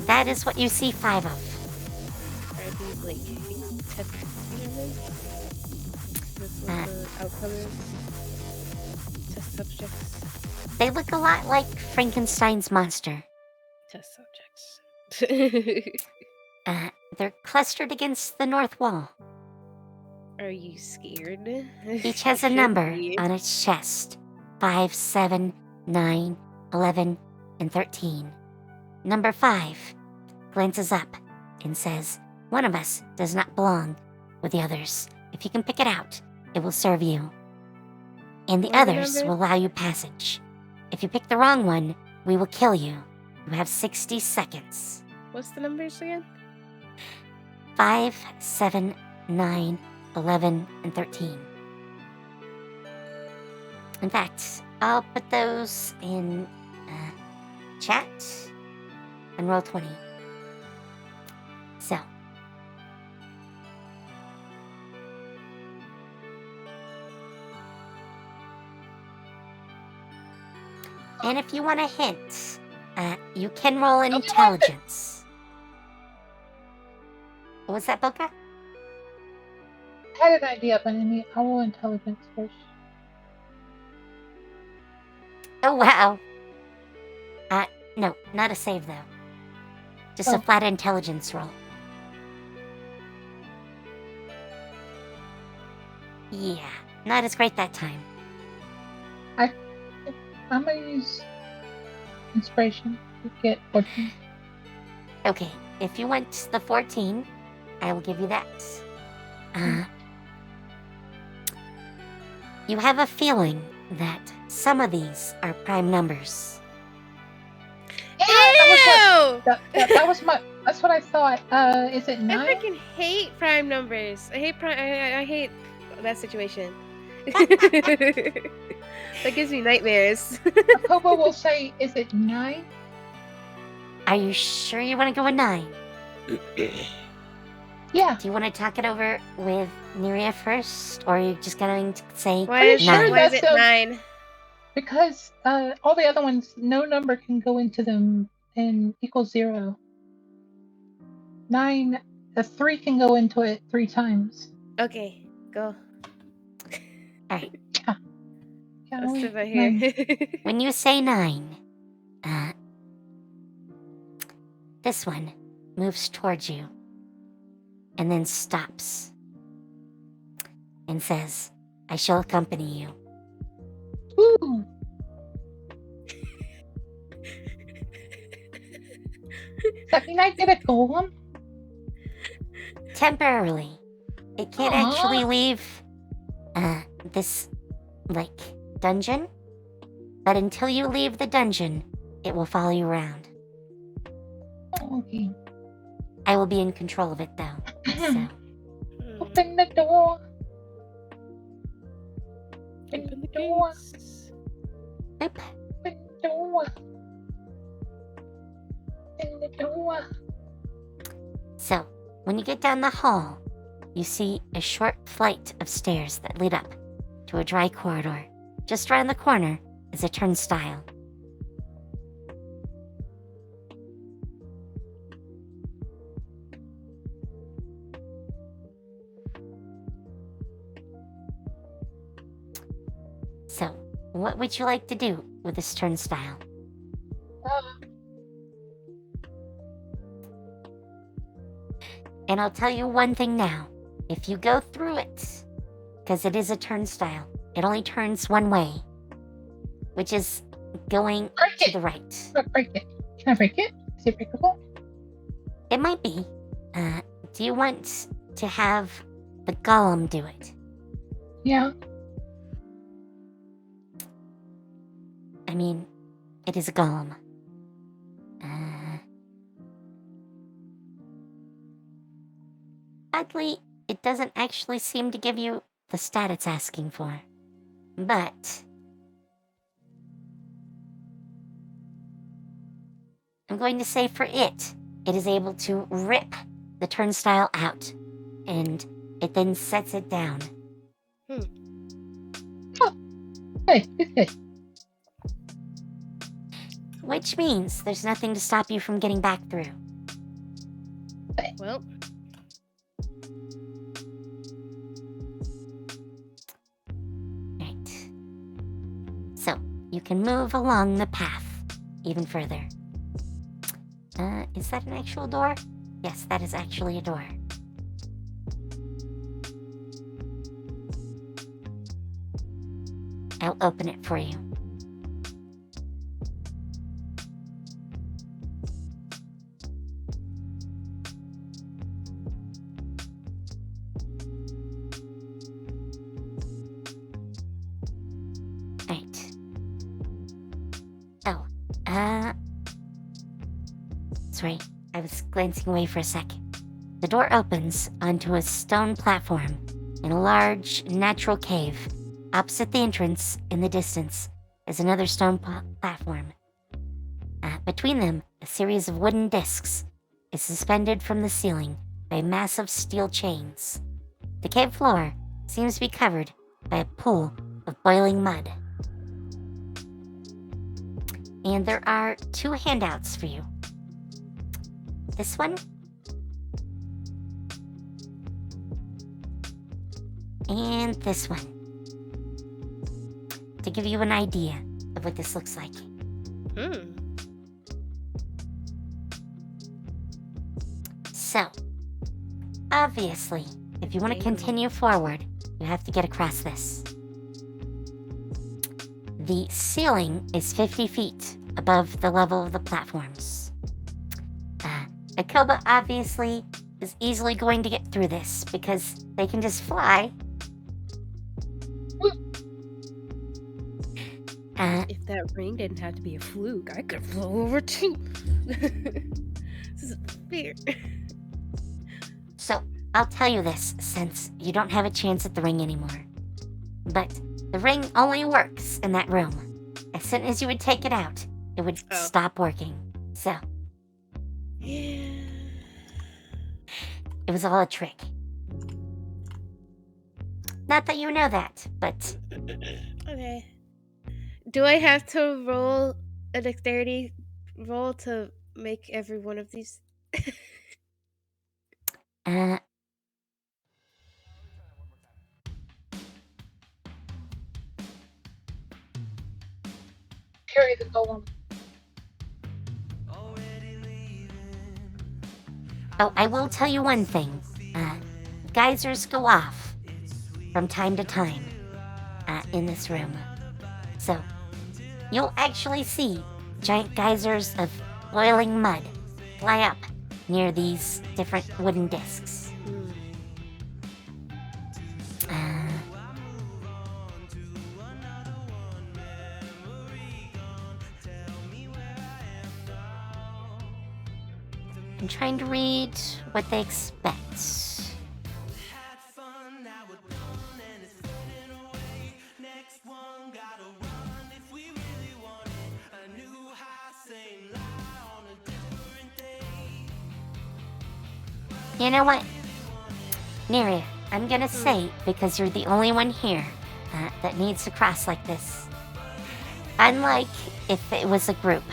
That is what you see 5 of. Are these like test experiments? This is what the outcome is? Test subjects. They look a lot like Frankenstein's monster. Test subjects. They're clustered against the north wall. Are you scared? Each has a Should number be. on its chest. 5, 7, 9, 11, and 13. Number 5 glances up and says, "One of us does not belong with the others. If you can pick it out, it will serve you. And the What are the others numbers? will allow you passage. If you pick the wrong one, we will kill you. You have 60 seconds. What's the numbers again? 5, 7, 9, 11, and 13. In fact, I'll put those in chat and roll 20. So. And if you want a hint, you can roll an intelligence. What was that, Boca? I had an idea, but I will intelligence first. Oh, wow. No, not a save, though. Just a Oh. flat intelligence roll. Yeah, not as great that time. I'm gonna use inspiration to get 14. Okay, if you want the 14, I will give you that. You have a feeling that some of these are prime numbers. Yeah, that was what. Ew! That was my. That's what I thought. Is it I 9? freaking hate prime numbers. I hate prime. I hate that situation. That gives me nightmares. Akoba will say, "Is it 9?" Are you sure you want to go with 9? Yeah. Do you want to talk it over with Neria first, or are you just going to say Why is, sure 9? why is that's it a- 9? Because all the other ones, no number can go into them and equal 0. 9, a 3 can go into it 3 times. Okay, go. Alright, Yeah, Let's we- sit right here. 9. when you say 9, this one moves towards you and then stops and says, I shall accompany you. Ooh. Does that mean I get a golem? Temporarily. It can't Aw. actually leave this, like, dungeon. But until you leave the dungeon, it will follow you around. Oh, okay. I will be in control of it, though. So, Open the door. Open Open the the door. gates. oop. Open the door. Open the door. So, when you get down the hall, you see a short flight of stairs that lead up to a dry corridor. Just around the corner is a turnstile. So, what would you like to do with this turnstile? And I'll tell you one thing now. If you go through it, because it is a turnstile, it only turns one way, which is going Break to it. the right. Break it. Can I break it? Is it breakable? It might be. Do you want to have the golem do it? Yeah. I mean, it is a golem. Oddly, it doesn't actually seem to give you the stat it's asking for. But I'm going to say for it is able to rip the turnstile out, and it then sets it down. Hey, it's good. Which means there's nothing to stop you from getting back through. Well, Right. So, you can move along the path even further. Is that an actual door? Yes, that is actually a door. I'll open it for you. Right. Oh, sorry, I was glancing away for a second. The door opens onto a stone platform in a large, natural cave. Opposite the entrance, in the distance, is another stone platform. Between them, a series of wooden discs is suspended from the ceiling by massive steel chains. The cave floor seems to be covered by a pool of boiling mud. And there are 2 handouts for you. This one. And this one. To give you an idea of what this looks like. So, obviously, if you want to continue forward, You have to get across this. The ceiling is 50 feet above the level of the platforms. Akoba obviously is easily going to get through this because they can just fly. If that ring didn't have to be a fluke, I could flow over too. This isn't fair. So, I'll tell you this since you don't have a chance at the ring anymore. But the ring only works in that room. As soon as you would take it out, it would stop working. So, Yeah. it was all a trick. Not that you know that, but Okay. Do I have to roll a dexterity roll to make every one of these? uh, Carry the golem. oh, I will tell you one thing. Geysers go off from time to time in this room. So, you'll actually see giant geysers of boiling mud fly up near these different wooden discs. I'm trying to read what they expect. You know what? Neria, I'm gonna say, because you're the only one here that needs to cross like this. Unlike if it was a group.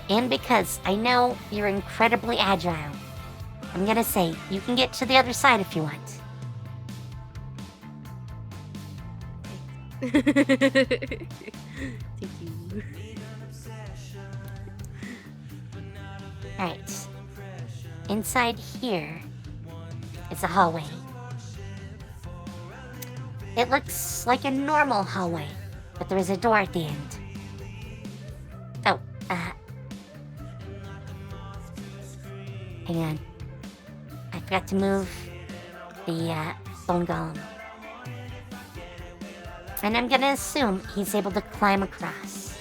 And because I know you're incredibly agile, I'm gonna say you can get to the other side if you want. Thank you. Alright. Inside here is a hallway. It looks like a normal hallway, but there is a door at the end. Oh, hang on. I forgot to move the bone golem. And I'm gonna assume he's able to climb across.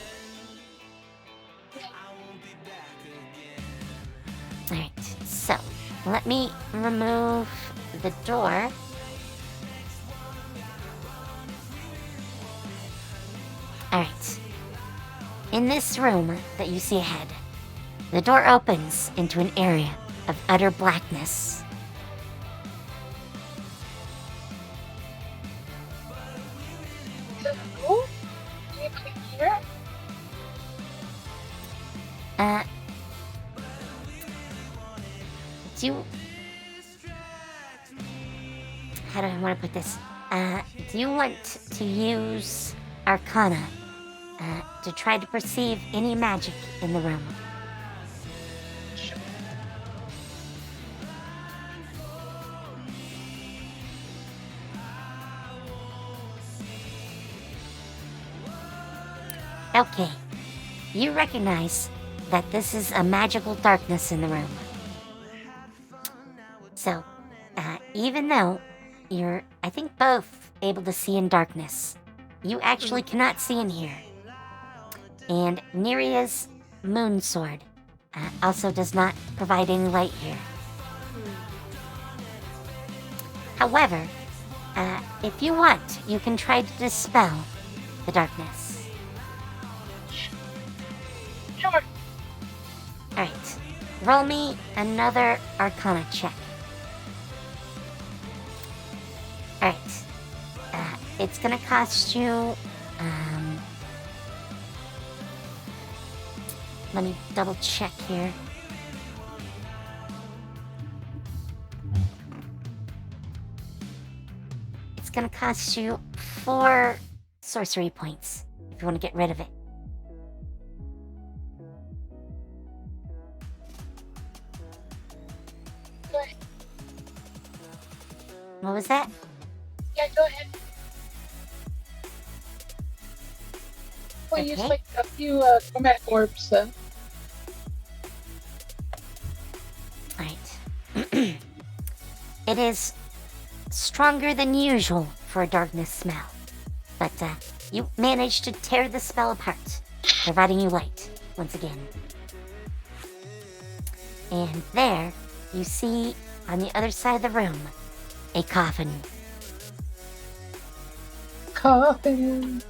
Alright, so let me remove the door. Alright. In this room that you see ahead, the door opens into an area of utter blackness. Oh, anybody here? Do you... How do I want to put this? Do you want to use Arcana to try to perceive any magic in the room? Okay, you recognize that this is a magical darkness in the room. So, even though you're, I think, both able to see in darkness, you actually cannot see in here. And Neria's moon sword also does not provide any light here. However, if you want, you can try to dispel the darkness. Sure. Alright, roll me another Arcana check. Alright, it's gonna cost you, let me double check here. It's gonna cost you 4 sorcery points if you want to get rid of it. What was that? Yeah, go ahead. We'll use Okay. like a few chromatic orbs. Alright. It is stronger than usual for a darkness smell, but you managed to tear the spell apart, providing you light once again. And there, you see on the other side of the room a coffin. Coffin.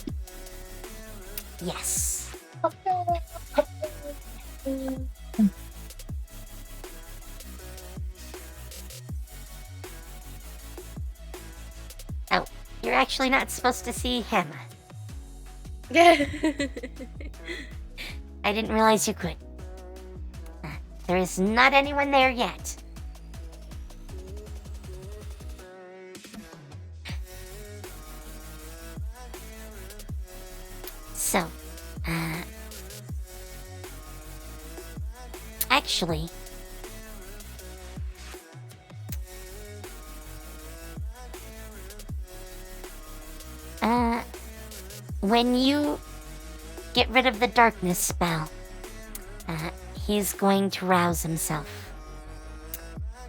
Yes. Coffin. Coffin. Oh, you're actually not supposed to see him. Yeah. I didn't realize you could. There is not anyone there yet. So, actually, when you get rid of the darkness spell, he's going to rouse himself.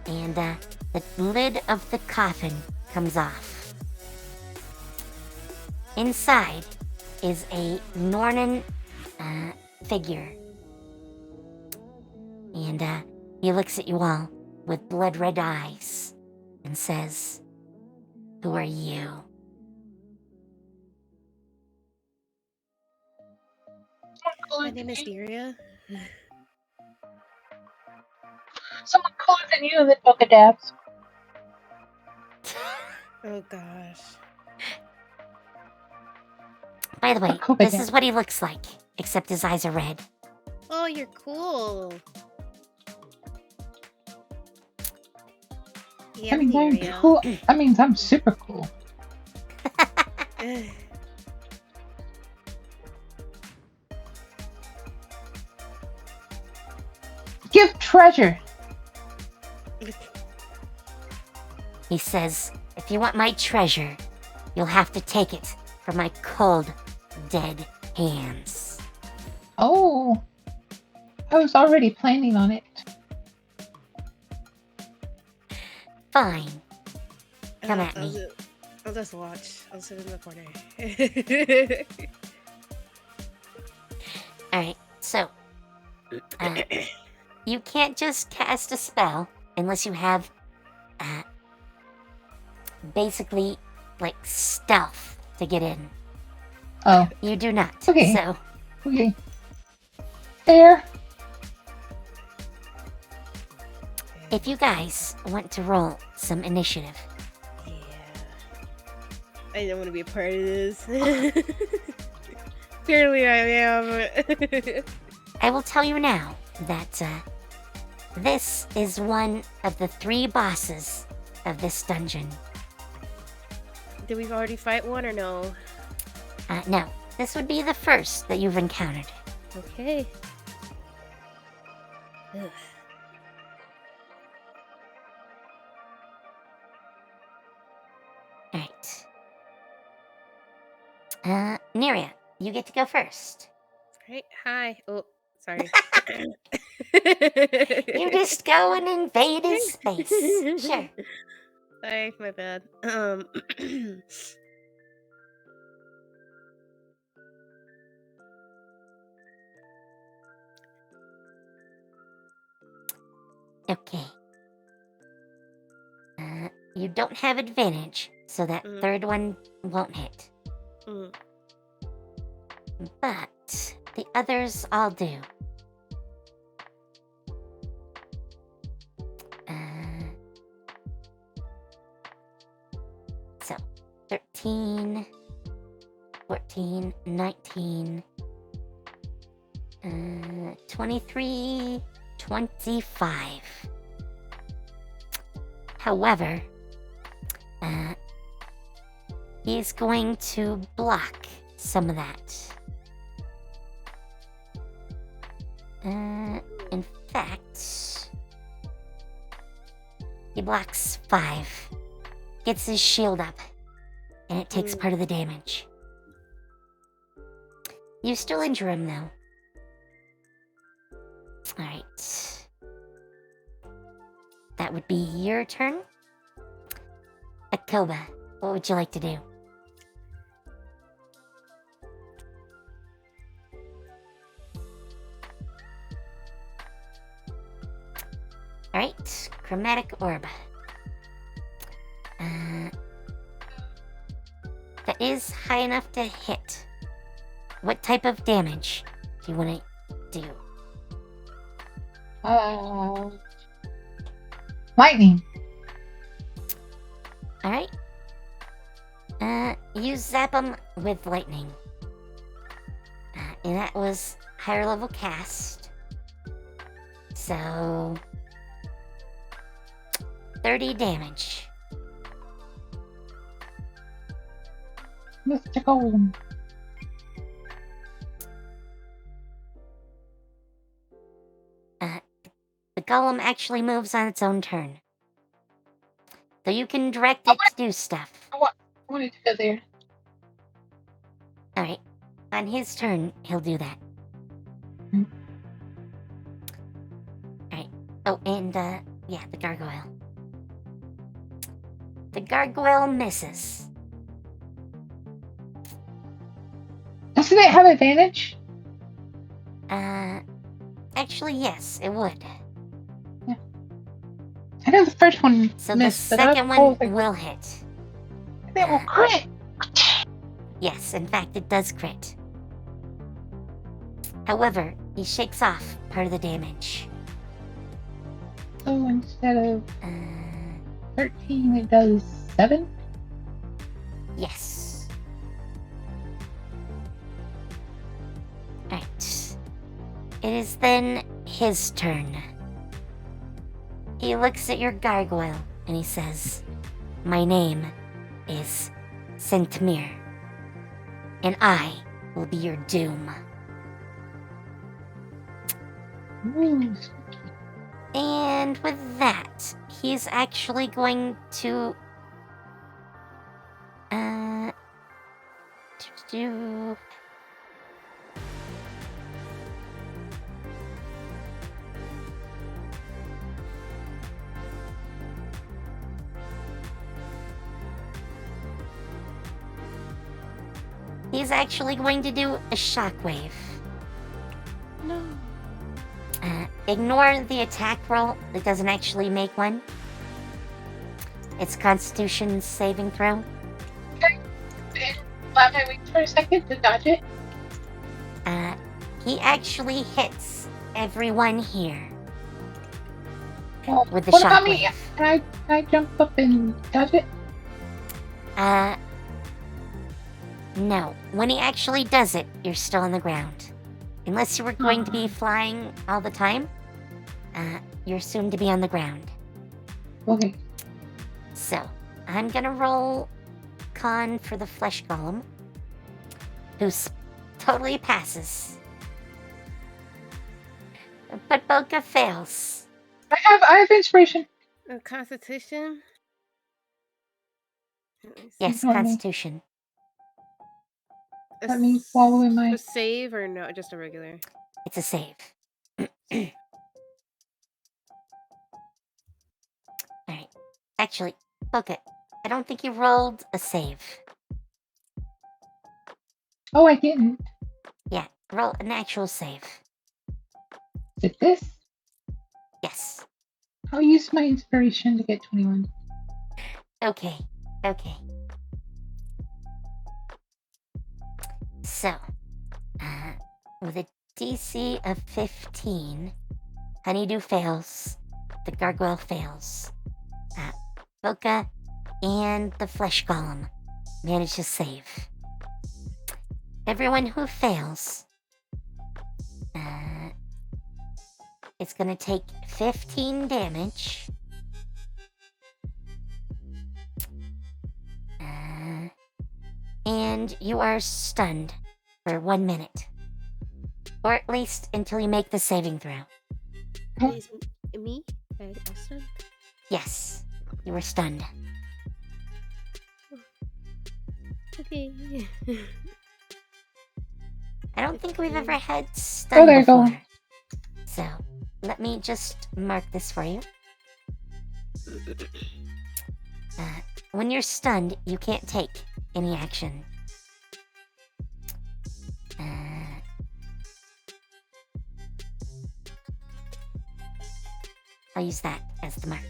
And the lid of the coffin comes off. Inside is a Nornan figure. And he looks at you all with blood-red eyes and says, "Who are you?" My name is Neria. Someone cooler than you that took a dabs. Oh gosh. By the way, Akoba this dab. is what he looks like, except his eyes are red. Oh, you're cool. Yeah, I mean, I'm Neria. cool. That means I'm super cool. Give treasure. He says, "If you want my treasure, you'll have to take it from my cold, dead hands." Oh, I was already planning on it. Fine. Come at me. I'll just watch. I'll sit in the corner. Alright, so, you can't just cast a spell unless you have, basically, like, stealth to get in. Oh, You do not. Okay. So, okay. Fair. if you guys want to roll some initiative, Yeah. I don't want to be a part of this. Clearly I am. I will tell you now that this is one of the 3 bosses of this dungeon. Did we already fight one or no? No, this would be the first that you've encountered. Okay. Ugh. Alright. Neria, you get to go first. Right. Hi. Oh, sorry. You just go and invade his space. Sure. Sorry, my bad. Okay. You don't have advantage, so that Mm. third one won't hit. Mm. But the others all do. So, 13, 14, 19, 23, 25. However, he's going to block some of that. In fact, he blocks 5. Gets his shield up and it takes part of the damage. You still injure him, though. Alright. That would be your turn. Akoba, what would you like to do? Alright, Chromatic Orb. That is high enough to hit. What type of damage do you want to do? Lightning. Alright. You zap him with lightning. And that was higher level cast. So 30 damage. Mr. Golem. The golem actually moves on its own turn. So you can direct it to do stuff. I wanted to go there. Alright. On his turn, he'll do that. Hmm. Alright. Oh, and, yeah, the gargoyle. The gargoyle misses. Doesn't it have advantage? Actually, yes, it would. I know the first one So missed, the but second I was one like, will hit. it will crit. Yes, in fact, it does crit. However, he shakes off part of the damage. So instead of Uh, 13, it does 7? yes. Right. It is then his turn. He looks at your gargoyle and he says, "My name is Centimir, and I will be your doom." Ooh, And with that, he's actually going to do he's actually going to do a shockwave. No. Ignore the attack roll. It doesn't actually make one. It's Constitution saving throw. Flap my wings for a second to dodge it. He actually hits everyone here Well, with the what about me? shockwave. Can I jump up and dodge it? No. When he actually does it, you're still on the ground. Unless you were going to be flying all the time, you're soon to be on the ground. Okay. So, I'm gonna roll con for the flesh golem, who totally passes. But Boka fails. I have inspiration. Constitution? Let me see. Yes, Normal. Constitution. Let me swallow in my. A save or no? Just a regular? It's a save. Alright. Actually, Boka, I don't think you rolled a save. Oh, I didn't. Yeah, roll an actual save. Is it this? Yes. I'll use my inspiration to get 21. Okay. So, with a DC of 15, Honeydew fails, the Gargoyle fails. Boka and the Flesh Golem manage to save. Everyone who fails, it's gonna take 15 damage. And you are stunned for 1 minute. Or at least until you make the saving throw. Is me? Austin? Yes, you were stunned. I don't think we've ever had Oh, stun there you go. before. So, let me just mark this for you. When you're stunned, you can't take any action. I'll use that as the mark.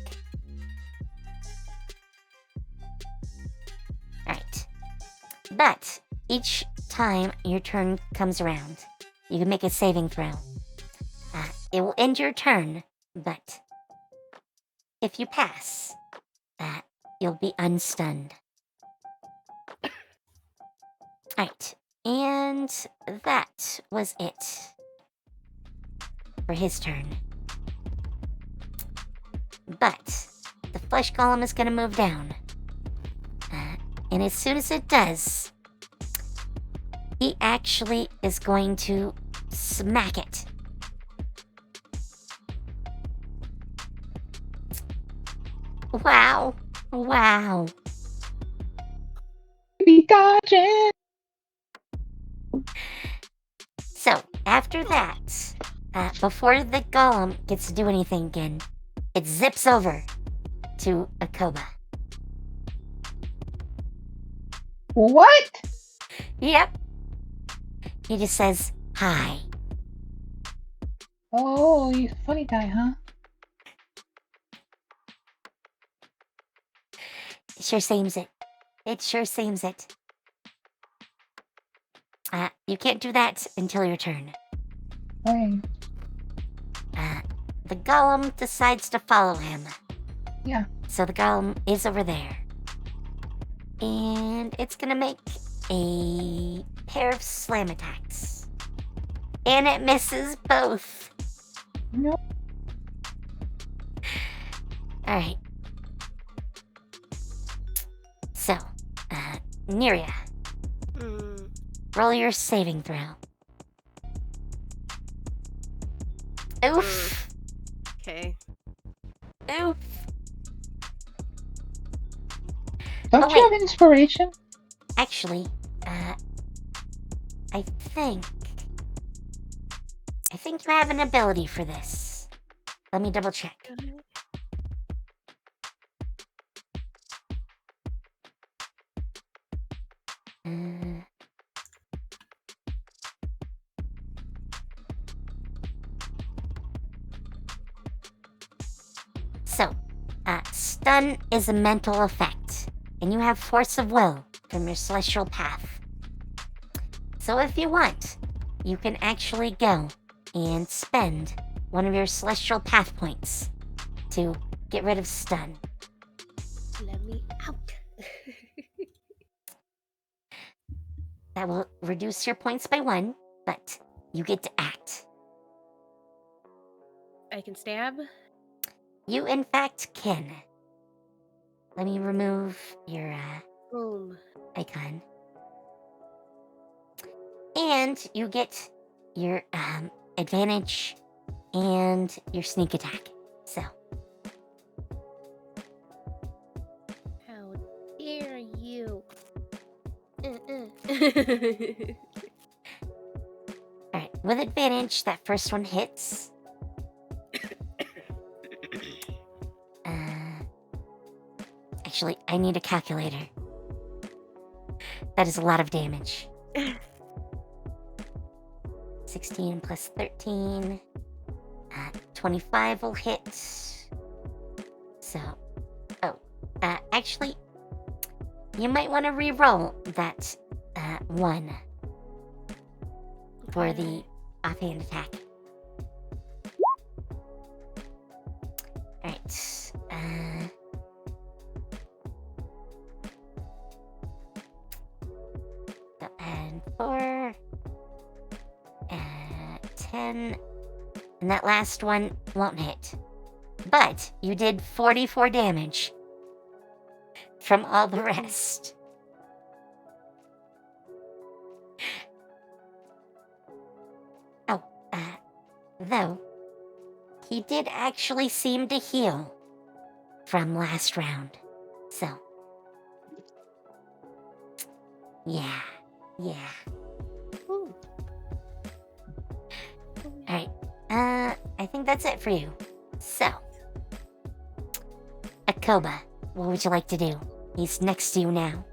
Alright. But each time your turn comes around, you can make a saving throw. It will end your turn, but if you pass, you'll be unstunned. Alright, and that was it for his turn. But the flesh golem is going to move down. And as soon as it does, he actually is going to smack it. Wow. Wow. Be dodging. So, after that, before the golem gets to do anything again, it zips over to Akoba. What? Yep. He just says, hi. Oh, you funny guy, huh? It sure seems it. It sure seems it. You can't do that until your turn. Hey. The golem decides to follow him. Yeah. So the golem is over there. And it's gonna make a pair of slam attacks. And it misses both. No. Alright. So, Neria, roll your saving throw. Oof. Okay. Oof. Don't Oh, you wait. have inspiration? Actually, I think you have an ability for this. Let me double check. So, stun is a mental effect, and you have force of will from your celestial path. So if you want, you can actually go and spend one of your celestial path points to get rid of stun. Let me out. That will reduce your points by 1, but you get to act. I can stab. You, in fact, can. Let me remove your Boom. icon. And you get your advantage and your sneak attack. So, How dare you? alright, with advantage, that first one hits. Actually, I need a calculator. That is a lot of damage. 16 plus 13. 25 will hit. So, actually, you might want to re-roll that 1 for the offhand attack. Alright. So add 4. 10. And that last one won't hit. But you did 44 damage from all the rest. Oh, though, he did actually seem to heal from last round. So, Yeah. Yeah. Ooh. Alright. I think that's it for you. So. Akoba, what would you like to do? He's next to you now.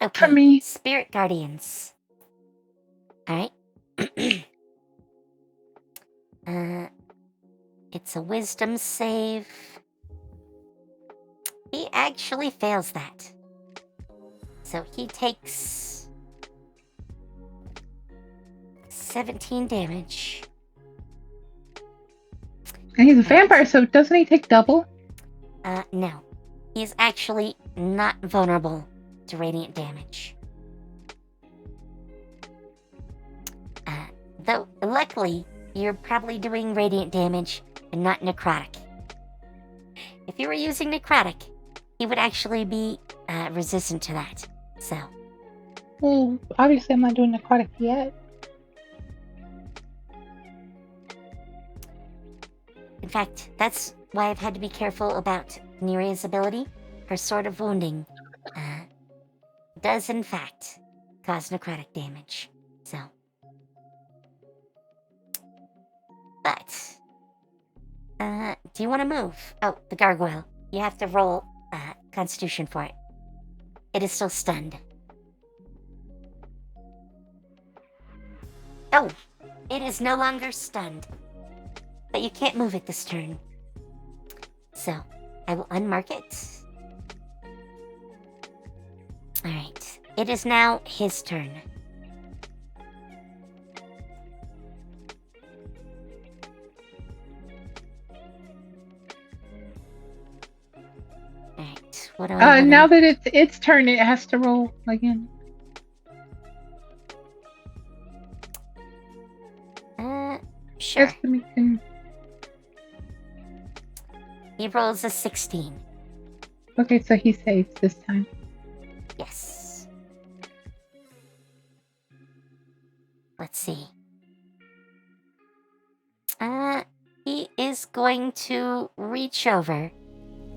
Okay, For me. Spirit Guardians. Alright. It's a wisdom save. He actually fails that. So he takes 17 damage. And he's a vampire, so doesn't he take double? No. He's actually not vulnerable to radiant damage. Though, luckily, you're probably doing radiant damage and not necrotic. If you were using necrotic, he would actually be resistant to that. So, Well, obviously I'm not doing necrotic yet. in fact, that's why I've had to be careful about Neria's ability. Her Sword of Wounding does, in fact, cause necrotic damage. So, but, do you want to move? Oh, the gargoyle. You have to roll Constitution for it. It is still stunned. Oh, it is no longer stunned. But you can't move it this turn. So, I will unmark it. Alright, it is now his turn. Alright, what do I wanna... Now that it's its turn, it has to roll again. Sure. Just to make him... He rolls a 16. Okay, so he saves this time. Yes. Let's see. He is going to reach over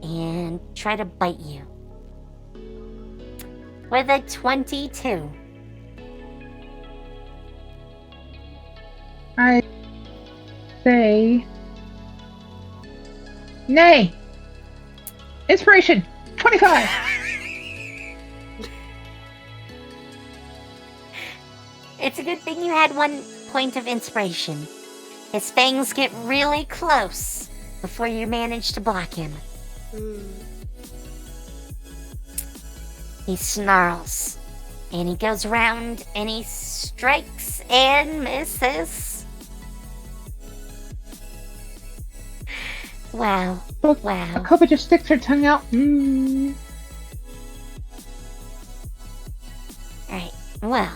and try to bite you. With a 22. I say... Nay! Inspiration! 25! It's a good thing you had 1 point of inspiration. His fangs get really close before you manage to block him. He snarls, and he goes around, and he strikes and misses. Wow. Look, Wow. Akoba just sticks her tongue out. Alright, well.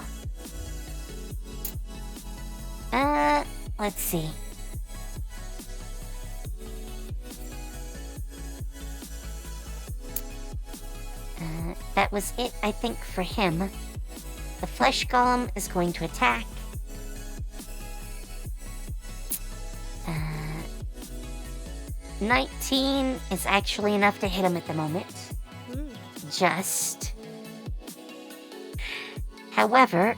Let's see. That was it, I think, for him. The flesh golem is going to attack. 19 is actually enough to hit him at the moment. Just. However,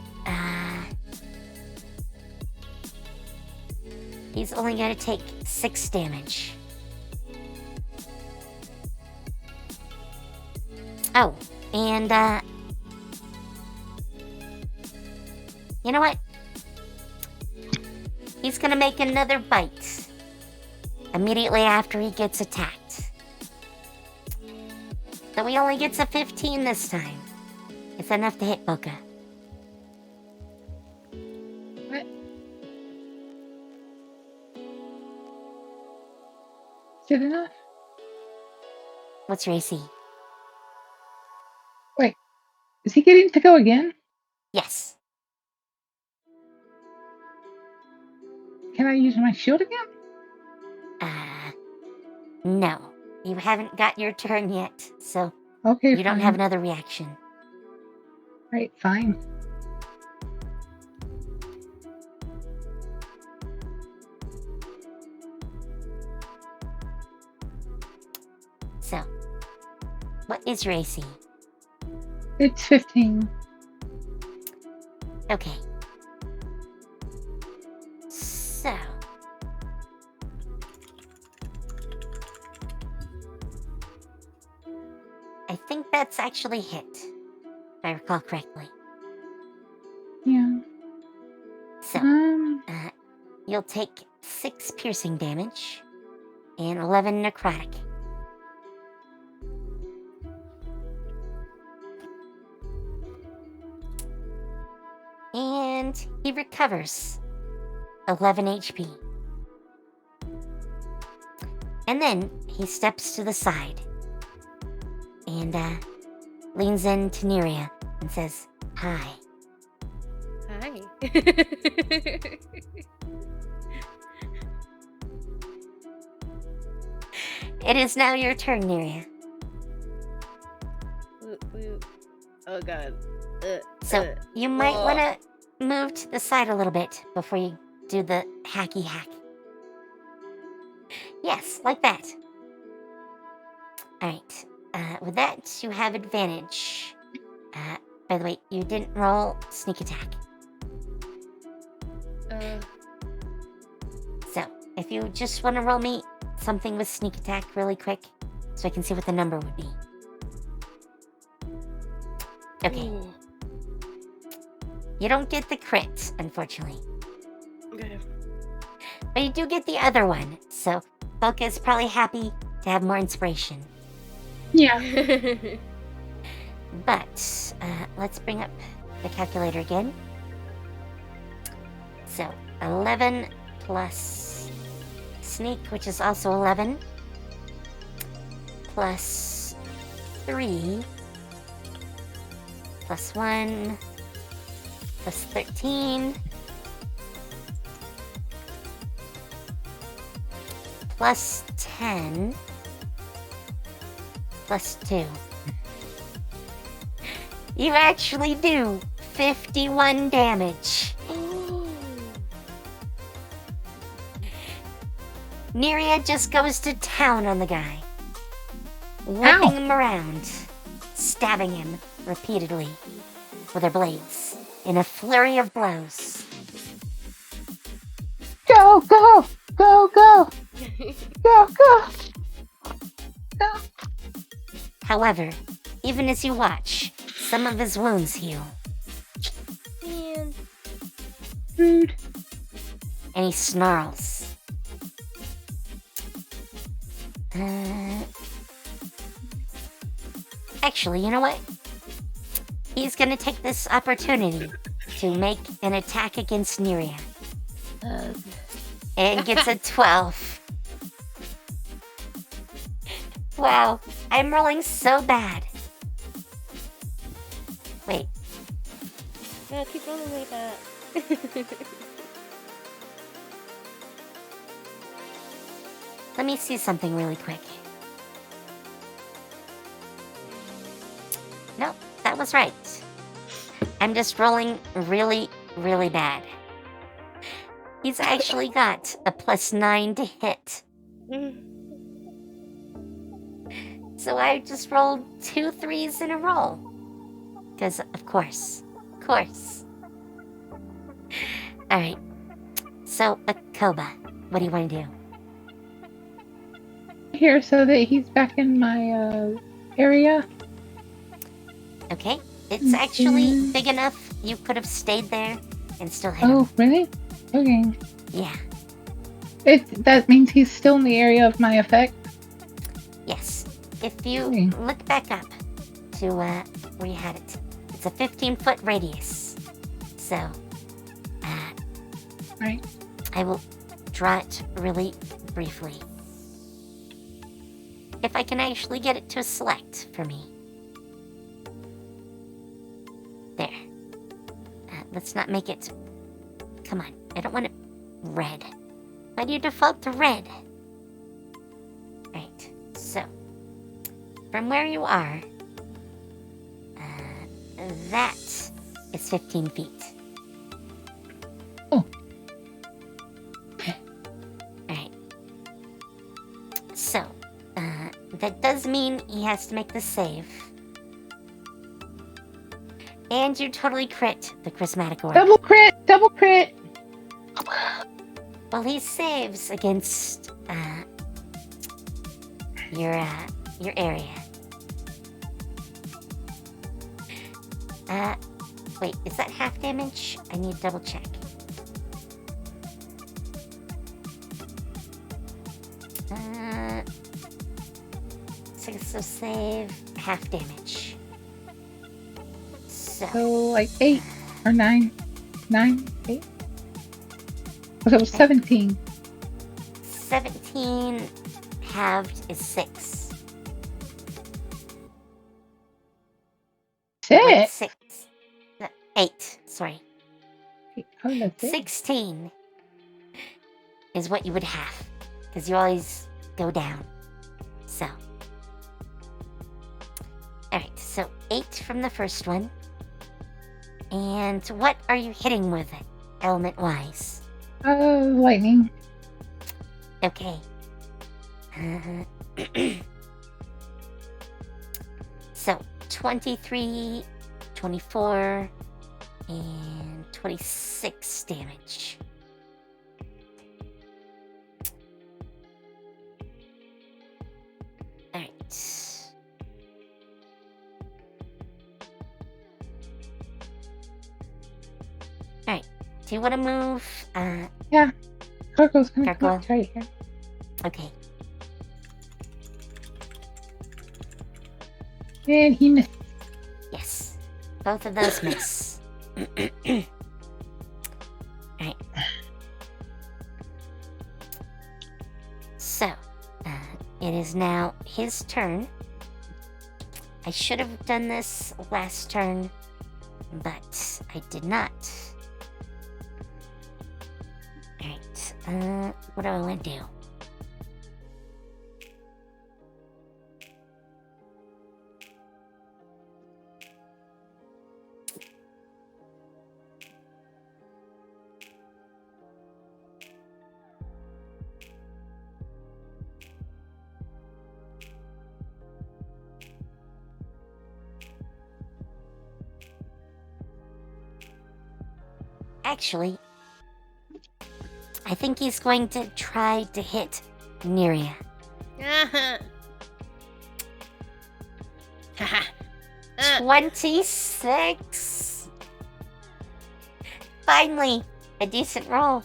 he's only going to take 6 damage. Oh, and, you know what? He's gonna make another bite immediately after he gets attacked. So he only gets a 15 this time. It's enough to hit Boca. What? Is it enough? What's your AC? Wait, is he getting to go again? Yes. Can I use my shield again? No. You haven't got your turn yet, so Okay, You don't have another reaction. Right, fine. So, what is your AC? It's 15. Okay. So. I think that's actually hit, if I recall correctly. Yeah. So, you'll take 6 piercing damage and 11 necrotic. And he recovers 11 HP. And then he steps to the side and leans in to Neria and says, "Hi." Hi. It is now your turn, Neria. Oh god. So you might want to move to the side a little bit before you do the hacky hack. Yes, like that. Alright. With that, you have advantage. By the way, you didn't roll sneak attack. So, if you just want to roll me something with sneak attack really quick, so I can see what the number would be. Okay. Ooh. You don't get the crit, unfortunately. Okay. But you do get the other one, so Boca is probably happy to have more inspiration. Yeah. But, let's bring up the calculator again. So, 11 plus sneak, which is also 11, plus 3, plus 1, plus 13, plus 10, plus 2. You actually do 51 damage. Neria just goes to town on the guy, whipping him around, stabbing him repeatedly with her blades in a flurry of blows. Go, go, go, go, go, go, go. However, even as you watch, some of his wounds heal, Man. Rude. and he snarls. Actually, you know what? He's gonna take this opportunity to make an attack against Neria. And gets a 12. Wow, I'm rolling so bad. Wait, No, keep rolling like that. let me see something really quick. Nope, that was right. I'm just rolling really, really bad. He's actually got a +9 to hit. So I just rolled 2 3s in a row. Because, of course. Alright. So, Akoba, what do you want to do? Here, so that he's back in my area. Okay. It's actually big enough you could have stayed there and still hit him. Oh, really? Okay. Yeah. That means he's still in the area of my effect. Yes. If you Okay. look back up to where you had it, it's a 15-foot radius. So, Right. I will draw it really briefly. If I can actually get it to select for me. There. Let's not make it... Come on, I don't want it red. Why do you default to red? Right, so... From where you are, that is 15 feet. Oh. Alright. So, that does mean he has to make the save. And you totally crit the Charismatic Orb. Double crit! Double crit! Well, he saves against, your area. Wait, is that half damage? I need to double check. So save, half damage. So, like 8 or 9. 9? 8? Because it was 17. 17 halved is 6. Wait, 6? 6. No, 8, sorry. How did I say? 16 is what you would have. Because you always go down. So. Alright, so 8 from the first one. And what are you hitting with it, element-wise? Lightning. Okay. So, 23, 24, and 26 damage. Alright. Alright. Do you want to move? Yeah. Gargoyle's gonna come Gargoyle. up right here. Okay. And he missed. Yes. Both of those miss. Alright. So, it is now his turn. I should have done this last turn, but I did not. Alright, what do I want to do? Actually, I think he's going to try to hit Neria. Haha. 26. Finally, a decent roll.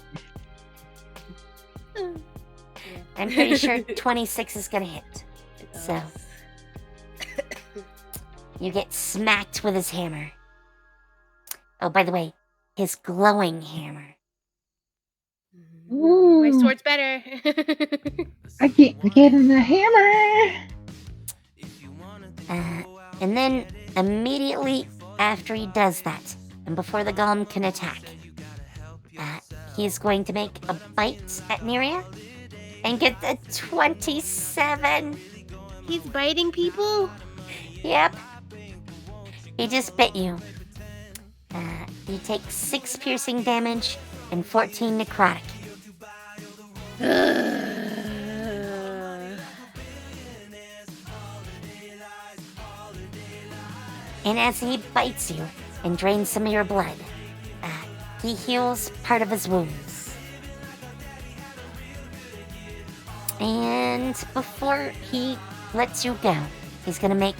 I'm pretty sure 26 is gonna hit. So, you get smacked with his hammer. Oh, by the way, his glowing hammer. Ooh. My sword's better. I get in the hammer. And then, immediately after he does that, and before the golem can attack, he's going to make a bite at Neria and get the 27. He's biting people? Yep. He just bit you. You take 6 piercing damage and 14 necrotic. And as he bites you and drains some of your blood, he heals part of his wounds. And before he lets you go, he's gonna make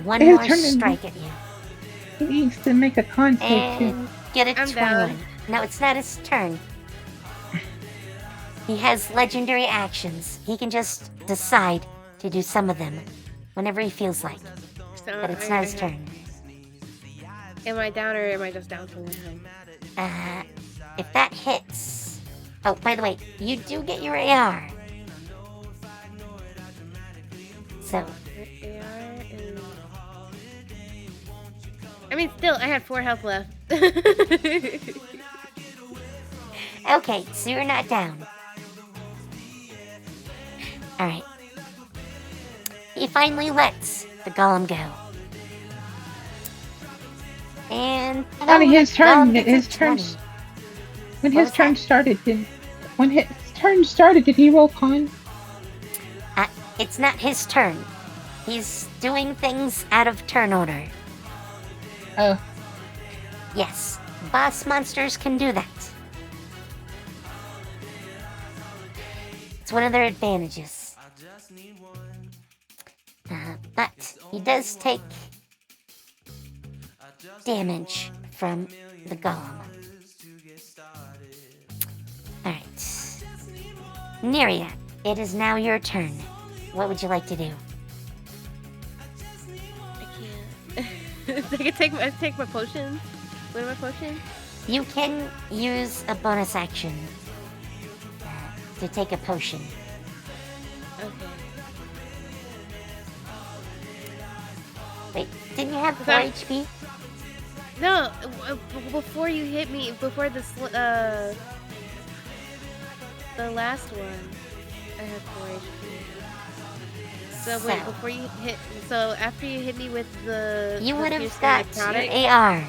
one It'll more turn in- strike at you. He needs to make a con save too. And get a I'm 21. down. No, it's not his turn. He has legendary actions. He can just decide to do some of them whenever he feels like. So But it's not his turn. Am I down or am I just down for one? If that hits... Oh, by the way, you do get your AR. So, AR and... I mean, still, I had 4 health left. okay, so you're not down. Alright. He finally lets the golem go. And On his turn, it's a his turn. 20. When What his was turn that? started, when his turn started, did he roll con? It's not his turn. He's doing things out of turn order. Oh, Yes, boss monsters can do that. It's one of their advantages. But he does take damage from the golem. Alright. Neria, it is now your turn. What would you like to do? I can't. I can take my potions. What are my potions? You can use a bonus action to take a potion. Okay. Wait, didn't you have 4 I'm- HP? No, before you hit me, before the last one, I had 4 HP. So wait, So- before you hit, so after you hit me with the You would have piercing got necrotic, your AR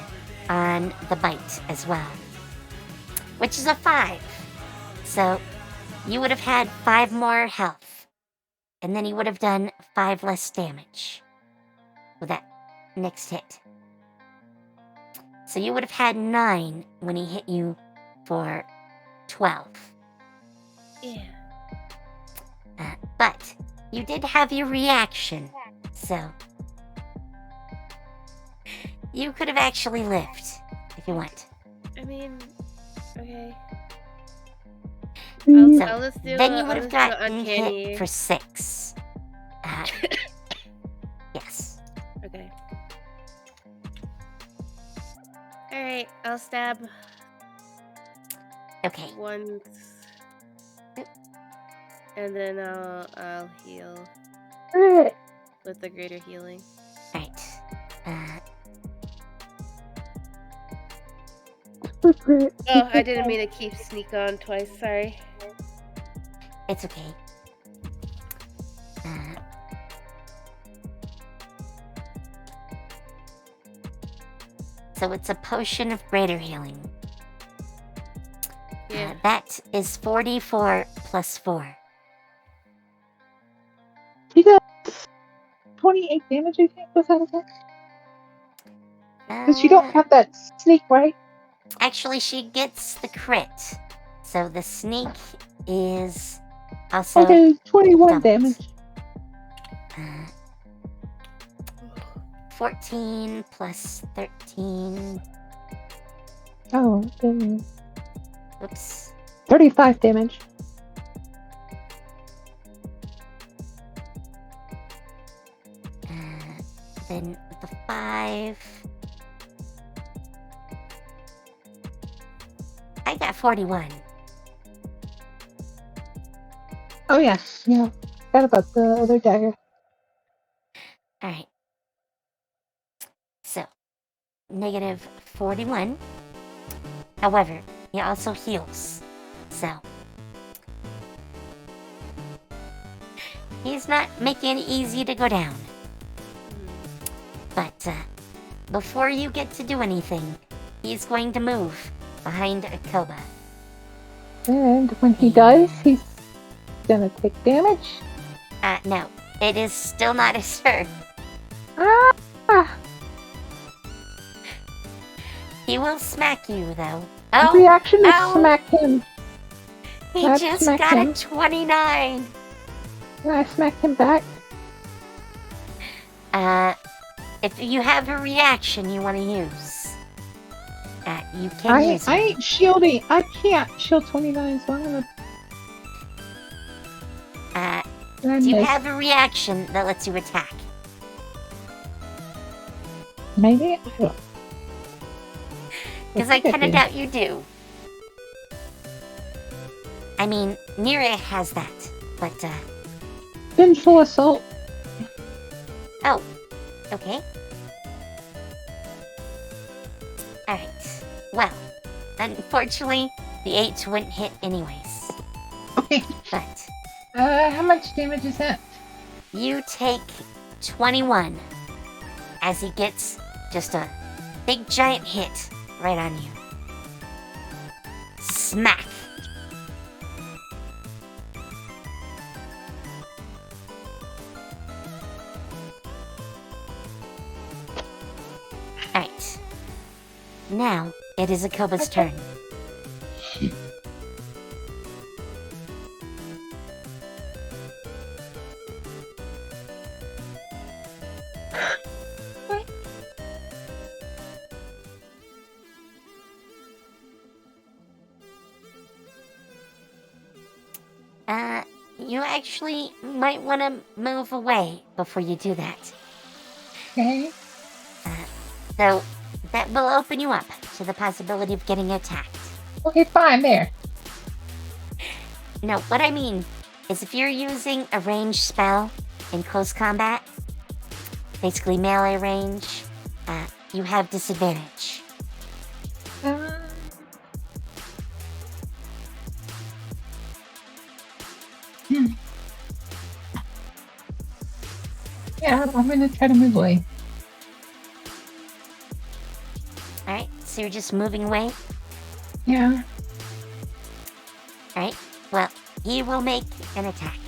on the bite as well, which is a 5. So you would have had 5 more health, and then he would have done 5 less damage with that next hit. So you would have had 9 when he hit you for 12. Yeah. But you did have your reaction, so you could have actually lived if you want. I mean, okay. Mm. So, I'll just do then a- you would I'll have just do gotten uncanny. hit for 6. Yes. Okay. Alright, I'll stab Okay. once. And then I'll heal with the greater healing. Right. Oh, I didn't mean to keep sneak on twice, sorry. It's okay. So it's a potion of greater healing. Yeah. That is 44 plus 4. he does 28 damage. I think was that okay? Because you don't have that sneak, right? Actually, she gets the crit. So the sneak is also Okay, 21 doubled. damage. 14 plus 13. Oh, Oops. 35 damage. Then the 5. I got 41. Oh yeah, yeah. Forgot about the other dagger. Alright. So, negative 41. However, he also heals. So, he's not making it easy to go down. But, before you get to do anything, he's going to move behind Akoba. And when he does, he's gonna take damage. No, it is still not his turn. Ah! He will smack you, though. Oh, Reaction to ow. smack him. he That just smacked got him. a 29. And I smacked him back. If you have a reaction you want to use, you can use I it. ain't shielding. I can't shield 29, so I'm gonna. Do you have a reaction that lets you attack? Maybe. Because I kind of doubt you do. I mean, Neria has that, but, Vengeful assault. oh, okay. Alright, well, unfortunately, the 8 wouldn't hit anyways, Okay. but How much damage is that? you take 21 as he gets just a big giant hit right on you. Smack. Alright. Now, it is Akoba's turn. You actually might want to move away before you do that. Okay. Though, that will open you up to the possibility of getting attacked. Okay, fine, there. No, what I mean is if you're using a ranged spell in close combat, basically melee range, you have disadvantage. Yeah, I'm gonna try to move away. Alright, so you're just moving away? Yeah. Alright, well, he will make an attack.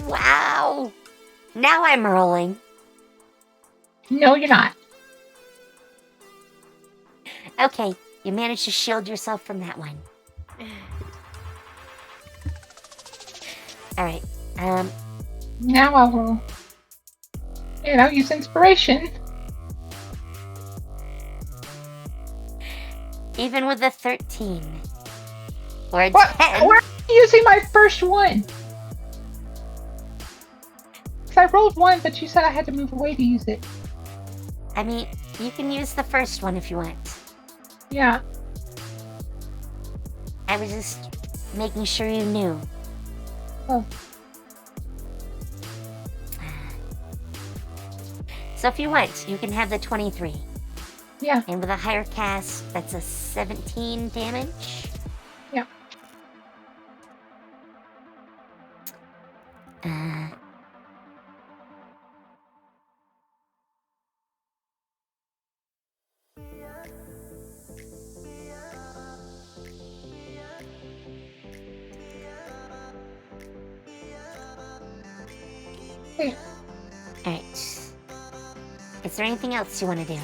Wow! Now I'm rolling. No, you're not. Okay, you managed to shield yourself from that one. Alright, Now I will, use inspiration. even with a 13. Or a What? 10. Where are you using my first one? Because I rolled one, but you said I had to move away to use it. I mean, you can use the first one if you want. Yeah. I was just making sure you knew. Oh. So if you want, you can have the 23. Yeah. And with a higher cast, that's a 17 damage. Yeah. Okay. Alright. Is there anything else you want to do?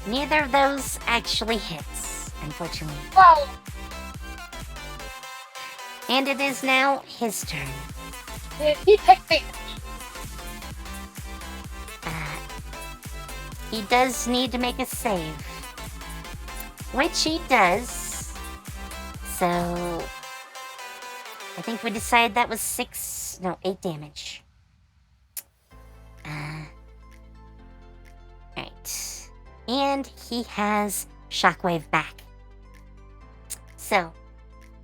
Neither of those actually hits, unfortunately. Whoa! And it is now his turn. Did he take damage? He does need to make a save. Which he does. So, I think we decided that was 8 damage. Right. And he has Shockwave back. So,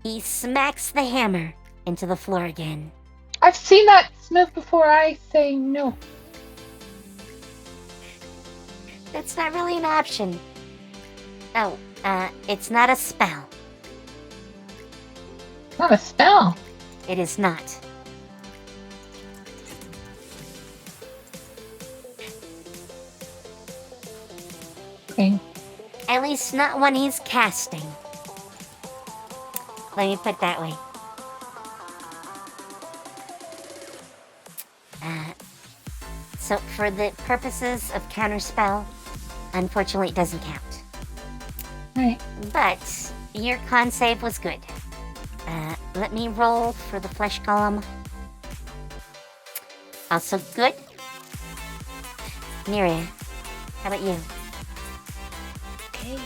he smacks the hammer into the floor again. I've seen that move before. I say no. That's not really an option. Oh, it's not a spell. It's not a spell. It is not. Okay. At least not when he's casting. Let me put it that way. So for the purposes of counterspell, unfortunately it doesn't count. Right. But your con save was good. Let me roll for the flesh golem. Also good. Neria, how about you? Okay.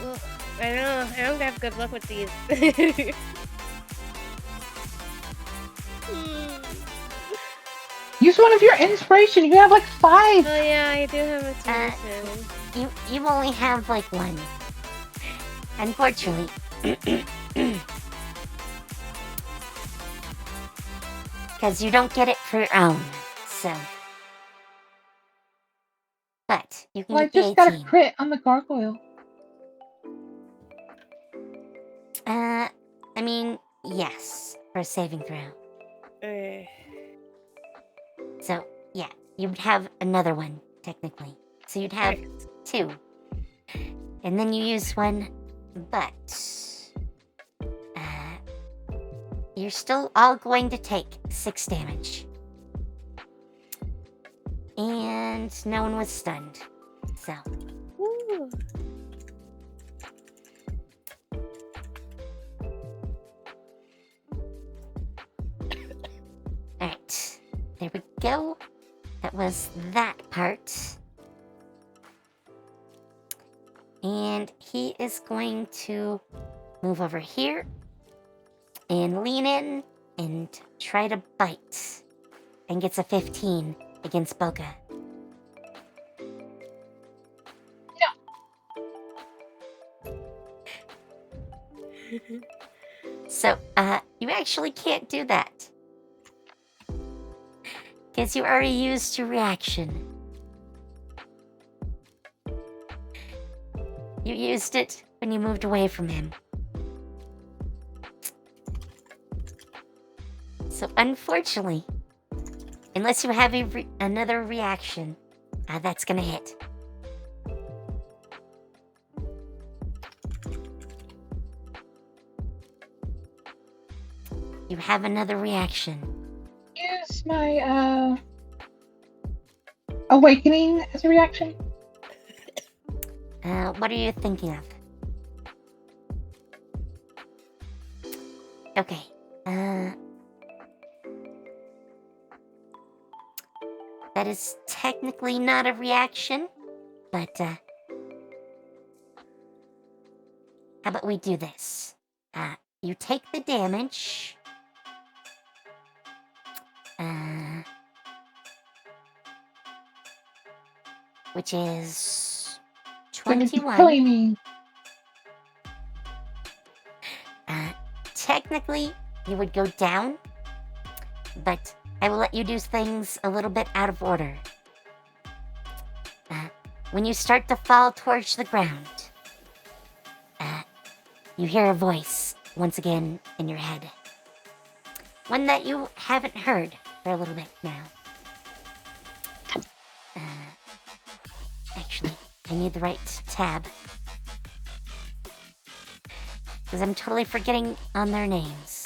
Well, I don't have good luck with these. Use one of your inspiration. You have like 5. Oh yeah, I do have inspiration. You only have like 1. Unfortunately. because you don't get it for your own. So, but you can Well, I get the just got a 18. crit on the gargoyle. I mean, yes, for a saving throw. Eh. So, yeah, you'd have another one, technically. So you'd have Right. 2. And then you use one, but you're still all going to take 6 damage. And no one was stunned. So, Woo. alright. There we go. That was that part. And he is going to move over here and lean in and try to bite. And gets a 15 against Boca. So, you actually can't do that. Because you already used your reaction. You used it when you moved away from him. So, unfortunately, unless you have another reaction, that's gonna hit. You have another reaction. Use my awakening as a reaction. What are you thinking of? Okay. That is technically not a reaction, but how about we do this? You take the damage. Which is Gonna be 21. killing me. Technically, you would go down, but I will let you do things a little bit out of order. When you start to fall towards the ground, you hear a voice once again in your head. One that you haven't heard for a little bit now. Actually, I need the right tab. Because I'm totally forgetting on their names.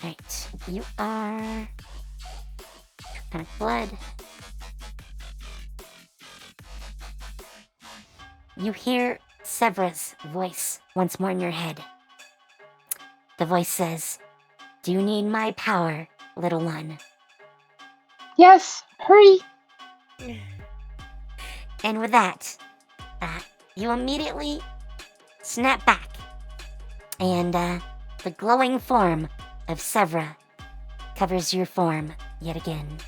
Alright, you are... kind of blood. You hear Severa's voice once more in your head. The voice says, "Do you need my power, little one?" Yes, hurry. And with that, you immediately snap back. And the glowing form of Severa covers your form yet again.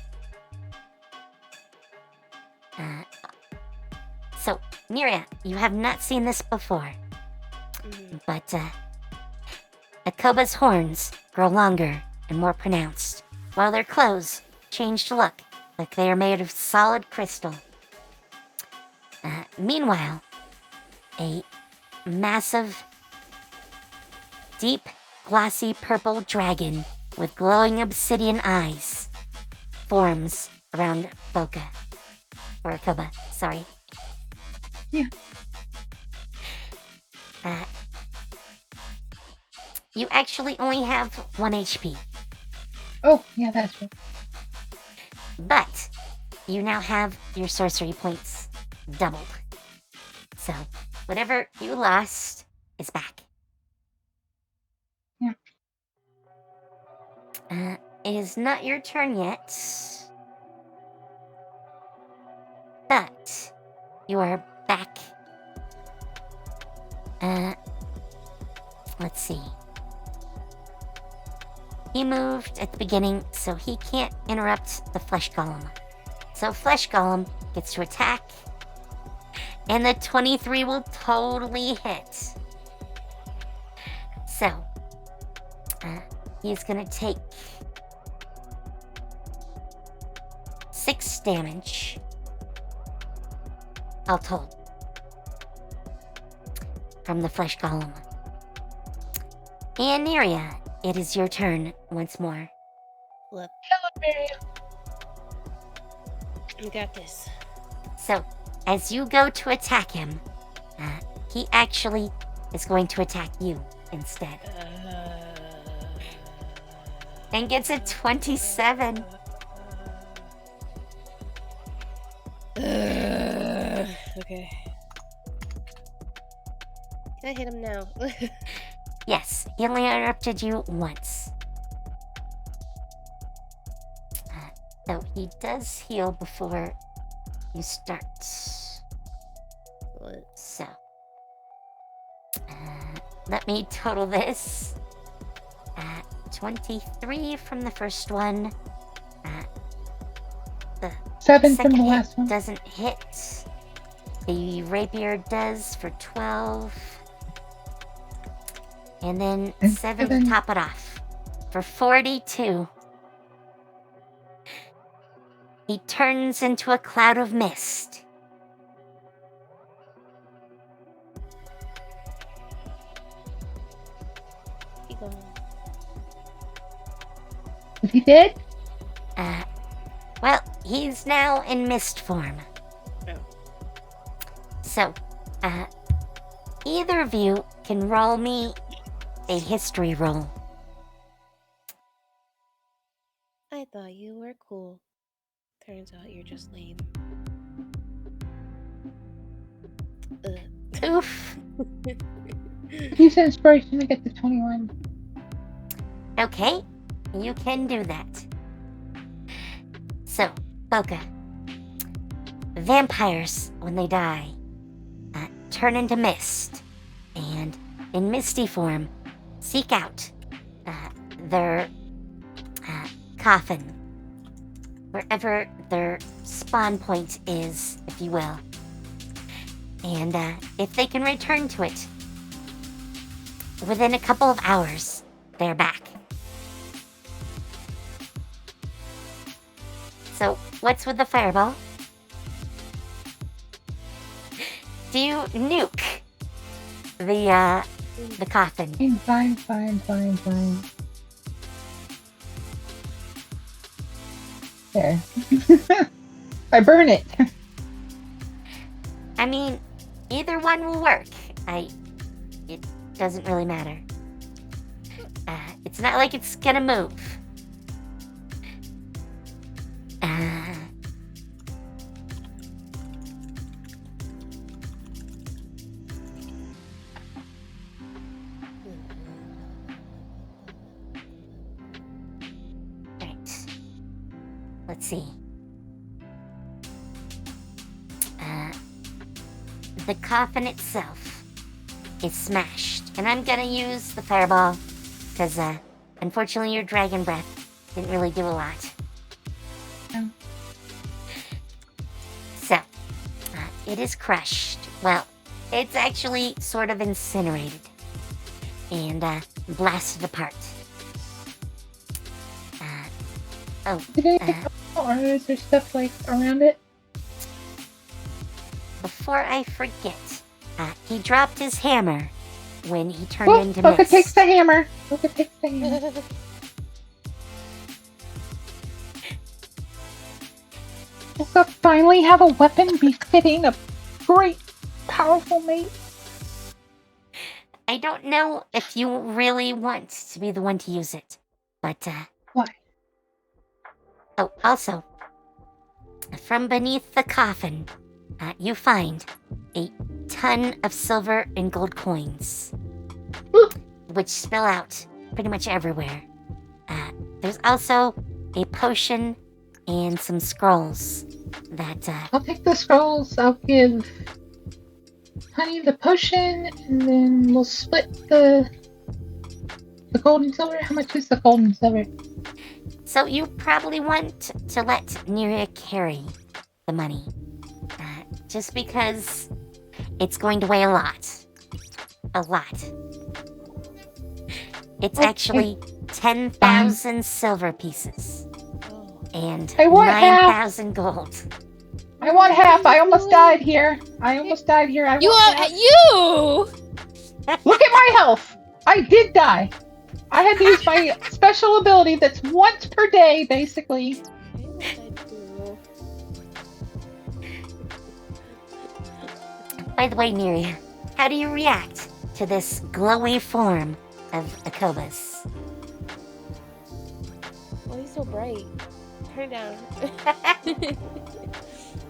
So, Neria, you have not seen this before. But Akoba's horns grow longer and more pronounced, while their clothes change to look like they are made of solid crystal. Meanwhile, a massive, deep, glossy purple dragon with glowing obsidian eyes forms around Boca. Or Akoba, sorry. Yeah. You actually only have 1 HP. Oh, yeah, that's true. But you now have your sorcery points doubled. So whatever you lost is back. Yeah. It is not your turn yet. But you are back. Let's see. He moved at the beginning, so he can't interrupt the flesh golem. So flesh golem gets to attack And the 23 will totally hit. So, he's gonna take 6 damage, all told, from the flesh golem. And Neria, it is your turn once more. Look, Hello, Miriam. you got this. So, as you go to attack him, he actually is going to attack you instead. And gets a 27. Okay. Can I hit him now? Yes, he only interrupted you once. So he does heal before you start. What? So, let me total this. 23 from the first one. The 7 from second the hit last one. doesn't hit. The rapier does for 12. And then And 7 to 7. top it off for 42. He turns into a cloud of mist. Keep going. Is he dead? Well, he's now in mist form. Oh. So, either of you can roll me a history roll. I thought you were cool. Turns out you're just lame. Oof. Use inspiration to get to 21. Okay, you can do that. So, Boca. Vampires, when they die, turn into mist, and in misty form, seek out their coffin, wherever their spawn point is, if you will. And if they can return to it within a couple of hours, they're back. So, what's with the fireball? Do you nuke the coffin? Fine. There. I burn it. I mean, either one will work. It doesn't really matter. It's not like it's gonna move. Right. Let's see. The coffin itself is smashed, and I'm gonna use the fireball because, unfortunately, your dragon breath didn't really do a lot. Oh. So, it is crushed. Well, it's actually sort of incinerated and blasted apart. Did anything or is there stuff like around it? Before I forget, he dropped his hammer when he turned Oh, into Boca mist. takes the hammer. Boca takes the hammer. Boca finally have a weapon befitting a great, powerful mate. I don't know if you really want to be the one to use it, but Why? oh, also, from beneath the coffin, you find a ton of silver and gold coins, which spill out pretty much everywhere. There's also a potion and some scrolls that, I'll take the scrolls. I'll give Honey the potion, and then we'll split the gold and silver. How much is the gold and silver? so you probably want to let Neria carry the money. Just because It's going to weigh a lot. A lot. It's Okay. actually 10,000 silver pieces. Oh. And I want half. 9,000 gold. I want half. I almost died here. I want half. You! Look at my health. I did die. I had to use my special ability that's once per day, basically. By the way, Neria, how do you react to this glowy form of Akoba's? Oh, he's so bright. Turn down.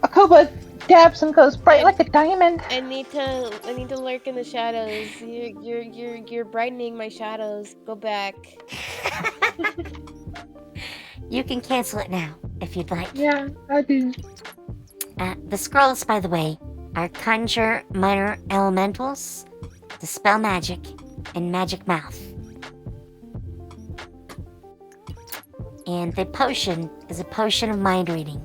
Akoba dabs and goes bright like a diamond. I need to lurk in the shadows. You're brightening my shadows. Go back. You can cancel it now, if you'd like. Yeah, I do. The scrolls, by the way, are Conjure Minor Elementals, Dispel Magic, and Magic Mouth. And the potion is a potion of mind reading.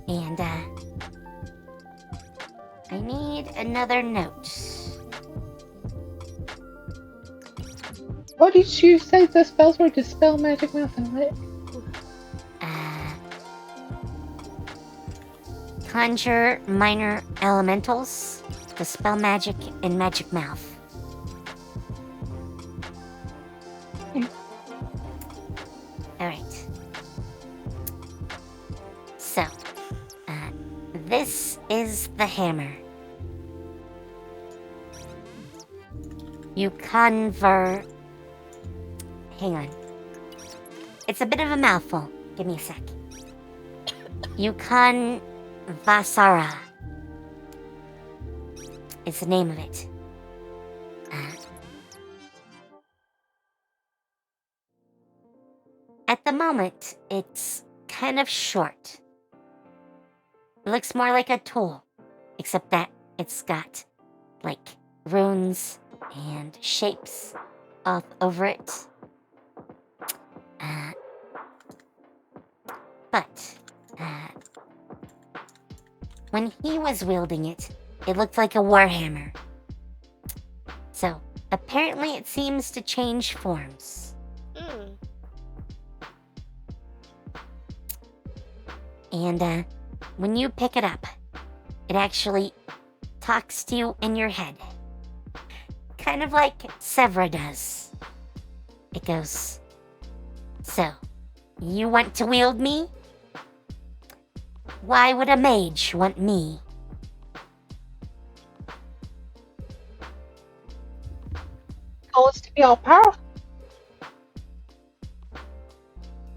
And, I need another note. What did you say the spells were? Dispel magic mouth and what? Conjure Minor Elementals, Dispel Magic, and Magic Mouth. Alright. So, this is the hammer. You convert. Hang on. It's a bit of a mouthful. Give me a sec. Vasara is the name of it. At the moment, it's kind of short. It looks more like a tool, except that it's got, like, runes and shapes all over it. But when he was wielding it, it looked like a warhammer. So, apparently it seems to change forms. And, when you pick it up, it actually talks to you in your head. Kind of like Sevra does. It goes, "So, you want to wield me? Why would a mage want me?" Goal is to be all powerful.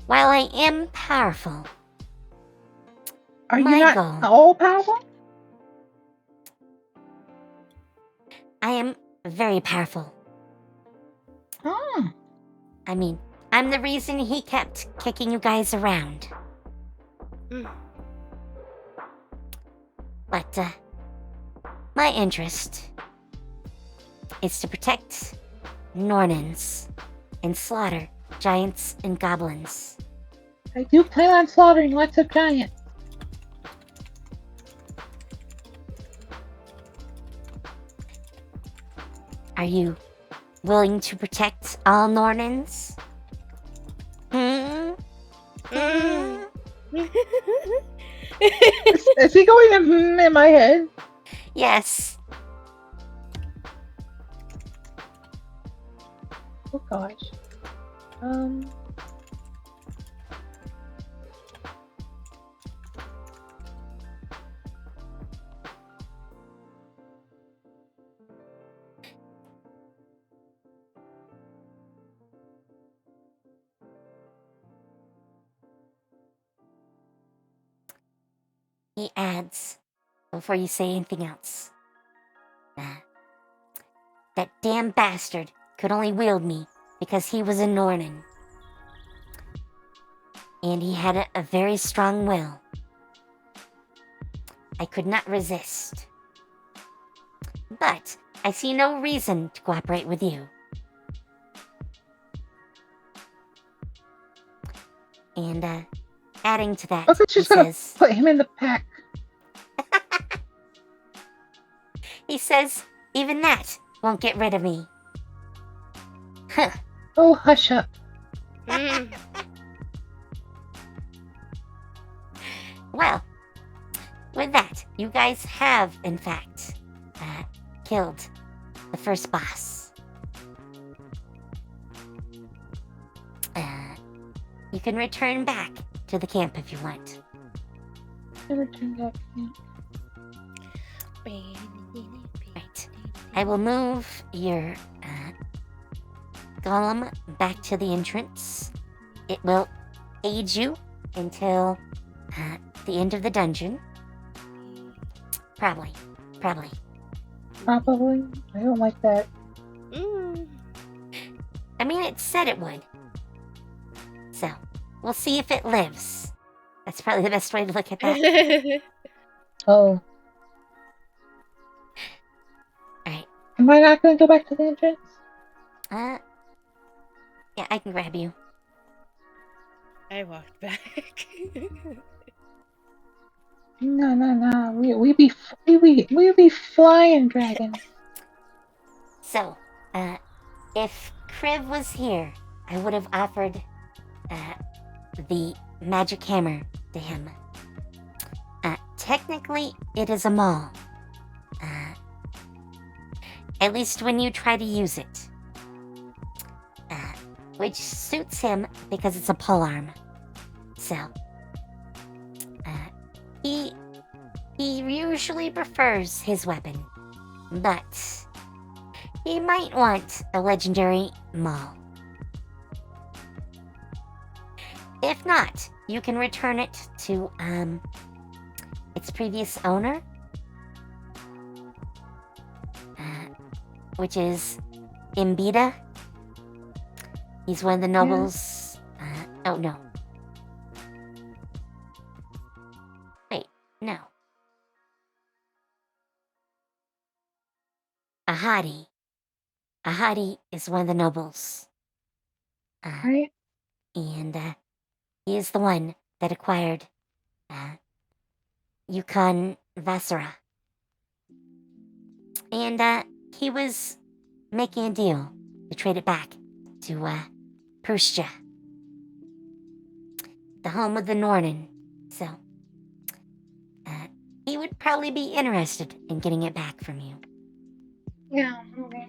While I am powerful, Are you My not goal. all powerful? I am very powerful. Oh. I mean, I'm the reason he kept kicking you guys around. But, my interest is to protect Nornans and slaughter giants and goblins. I do plan on slaughtering lots of giants. Are you willing to protect all Nornans? Is he going in my head? Yes. Oh gosh. He adds, before you say anything else, that damn bastard could only wield me because he was a Nornan. And he had a very strong will. I could not resist. But I see no reason to cooperate with you. And adding to that, Bucket's he just gonna says, put him in the pack. even that won't get rid of me. Huh. Oh, hush up. Mm. Well, with that, you guys have, in fact, killed the first boss. You can return back to the camp if you want. Never turn back. Yeah. Right. I will move your golem back to the entrance. It will aid you until the end of the dungeon. Probably. Probably. I don't like that. Mm. I mean, it said it would. So, we'll see if it lives. That's probably the best way to look at that. Oh. Alright. Am I not gonna go back to the entrance? Yeah, I can grab you. I walked back. No. We be flying dragons. So, if Kriv was here, I would have offered the magic hammer to him. Technically, it is a maul. At least when you try to use it. Which suits him because it's a polearm. So, he usually prefers his weapon, but he might want a legendary maul. If not, you can return it to its previous owner, which is Imbita. He's one of the nobles. Oh no. Wait, no. Ahadi. Ahadi is one of the nobles. Right? And he is the one that acquired Yukon Vasera. And he was making a deal to trade it back to Perstia, the home of the Nornan. So he would probably be interested in getting it back from you. Yeah. Okay.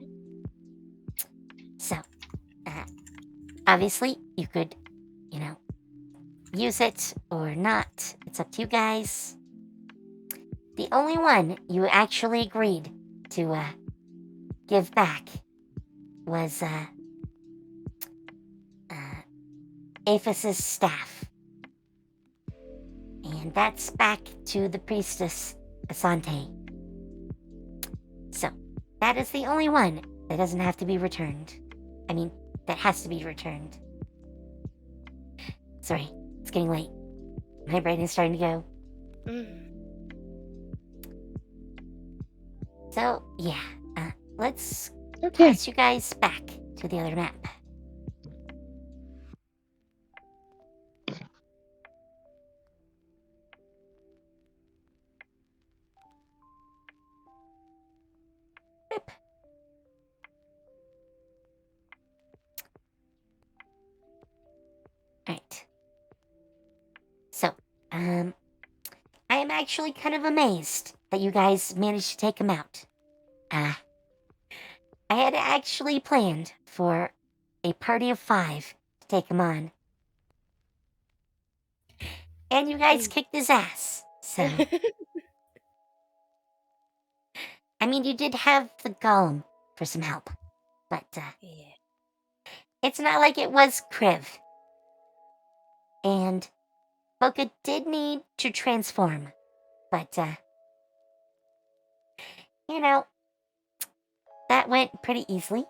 So, obviously, you could, use it or not. It's up to you guys. The only one you actually agreed to give back was Aphys's staff. And that's back to the priestess Asante. So, that is the only one that doesn't have to be returned. I mean, that has to be returned. Sorry, it's getting late. My brain is starting to go. Mm. So, yeah, let's Okay. toss you guys back to the other map. Rip. Right. So, I am actually kind of amazed that you guys managed to take him out. I had actually planned for a party of 5 to take him on. And you guys kicked his ass, so... I mean, you did have the golem for some help, but Yeah. it's not like it was Kriv. And Boca did need to transform, but, that went pretty easily.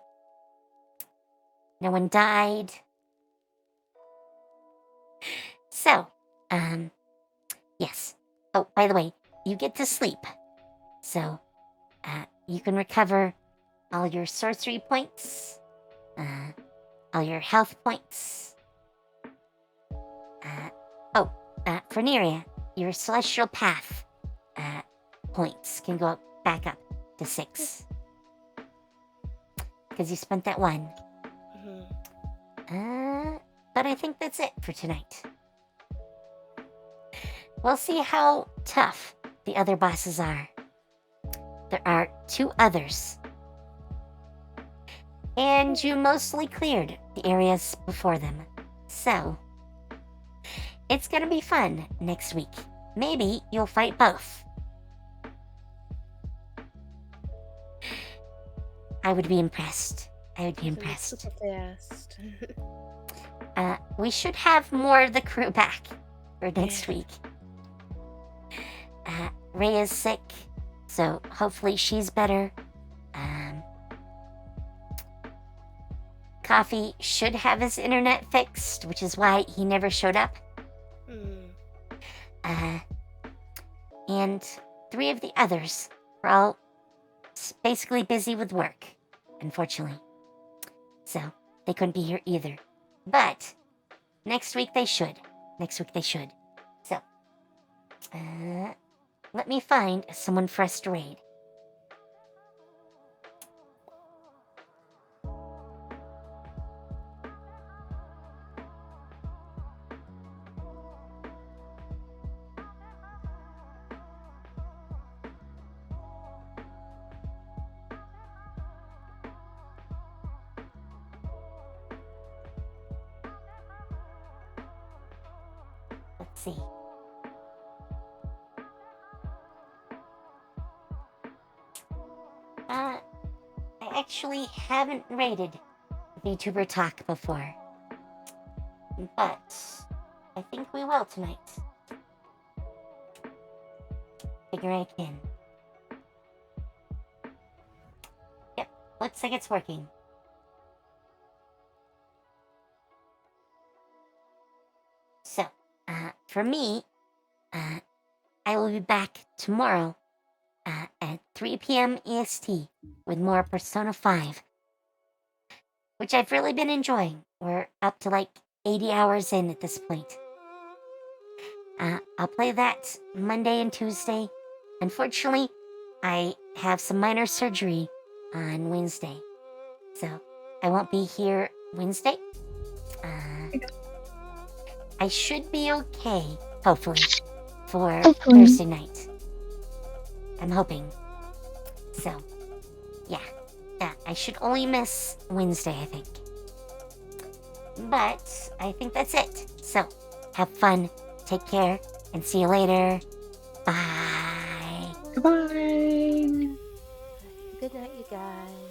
No one died. So, yes. Oh, by the way, you get to sleep. So, you can recover all your sorcery points, all your health points. For Neria, your celestial path points can go back up to 6. Because you spent that 1. But I think that's it for tonight. We'll see how tough the other bosses are. There are 2 others. And you mostly cleared the areas before them. So, it's gonna be fun next week. Maybe you'll fight both. I would be impressed. Super fast. We should have more of the crew back for next week. Ray is sick, so hopefully she's better. Coffee should have his internet fixed, which is why he never showed up. And 3 of the others were all basically busy with work, unfortunately. So, they couldn't be here either. But, next week they should. So, let me find someone for us to raid. Let's see. I actually haven't rated VTuber Talk before. But I think we will tonight. Figure I can. Yep, looks like it's working. So, for me, I will be back tomorrow at 3 p.m. EST with more Persona 5, which I've really been enjoying. We're up to like 80 hours in at this point. I'll play that Monday and Tuesday. Unfortunately, I have some minor surgery on Wednesday, so I won't be here Wednesday. I should be okay, hopefully, for Thursday night. I'm hoping. So, yeah, I should only miss Wednesday, I think. But I think that's it. So, have fun, take care, and see you later. Bye. Goodbye. Good night, you guys.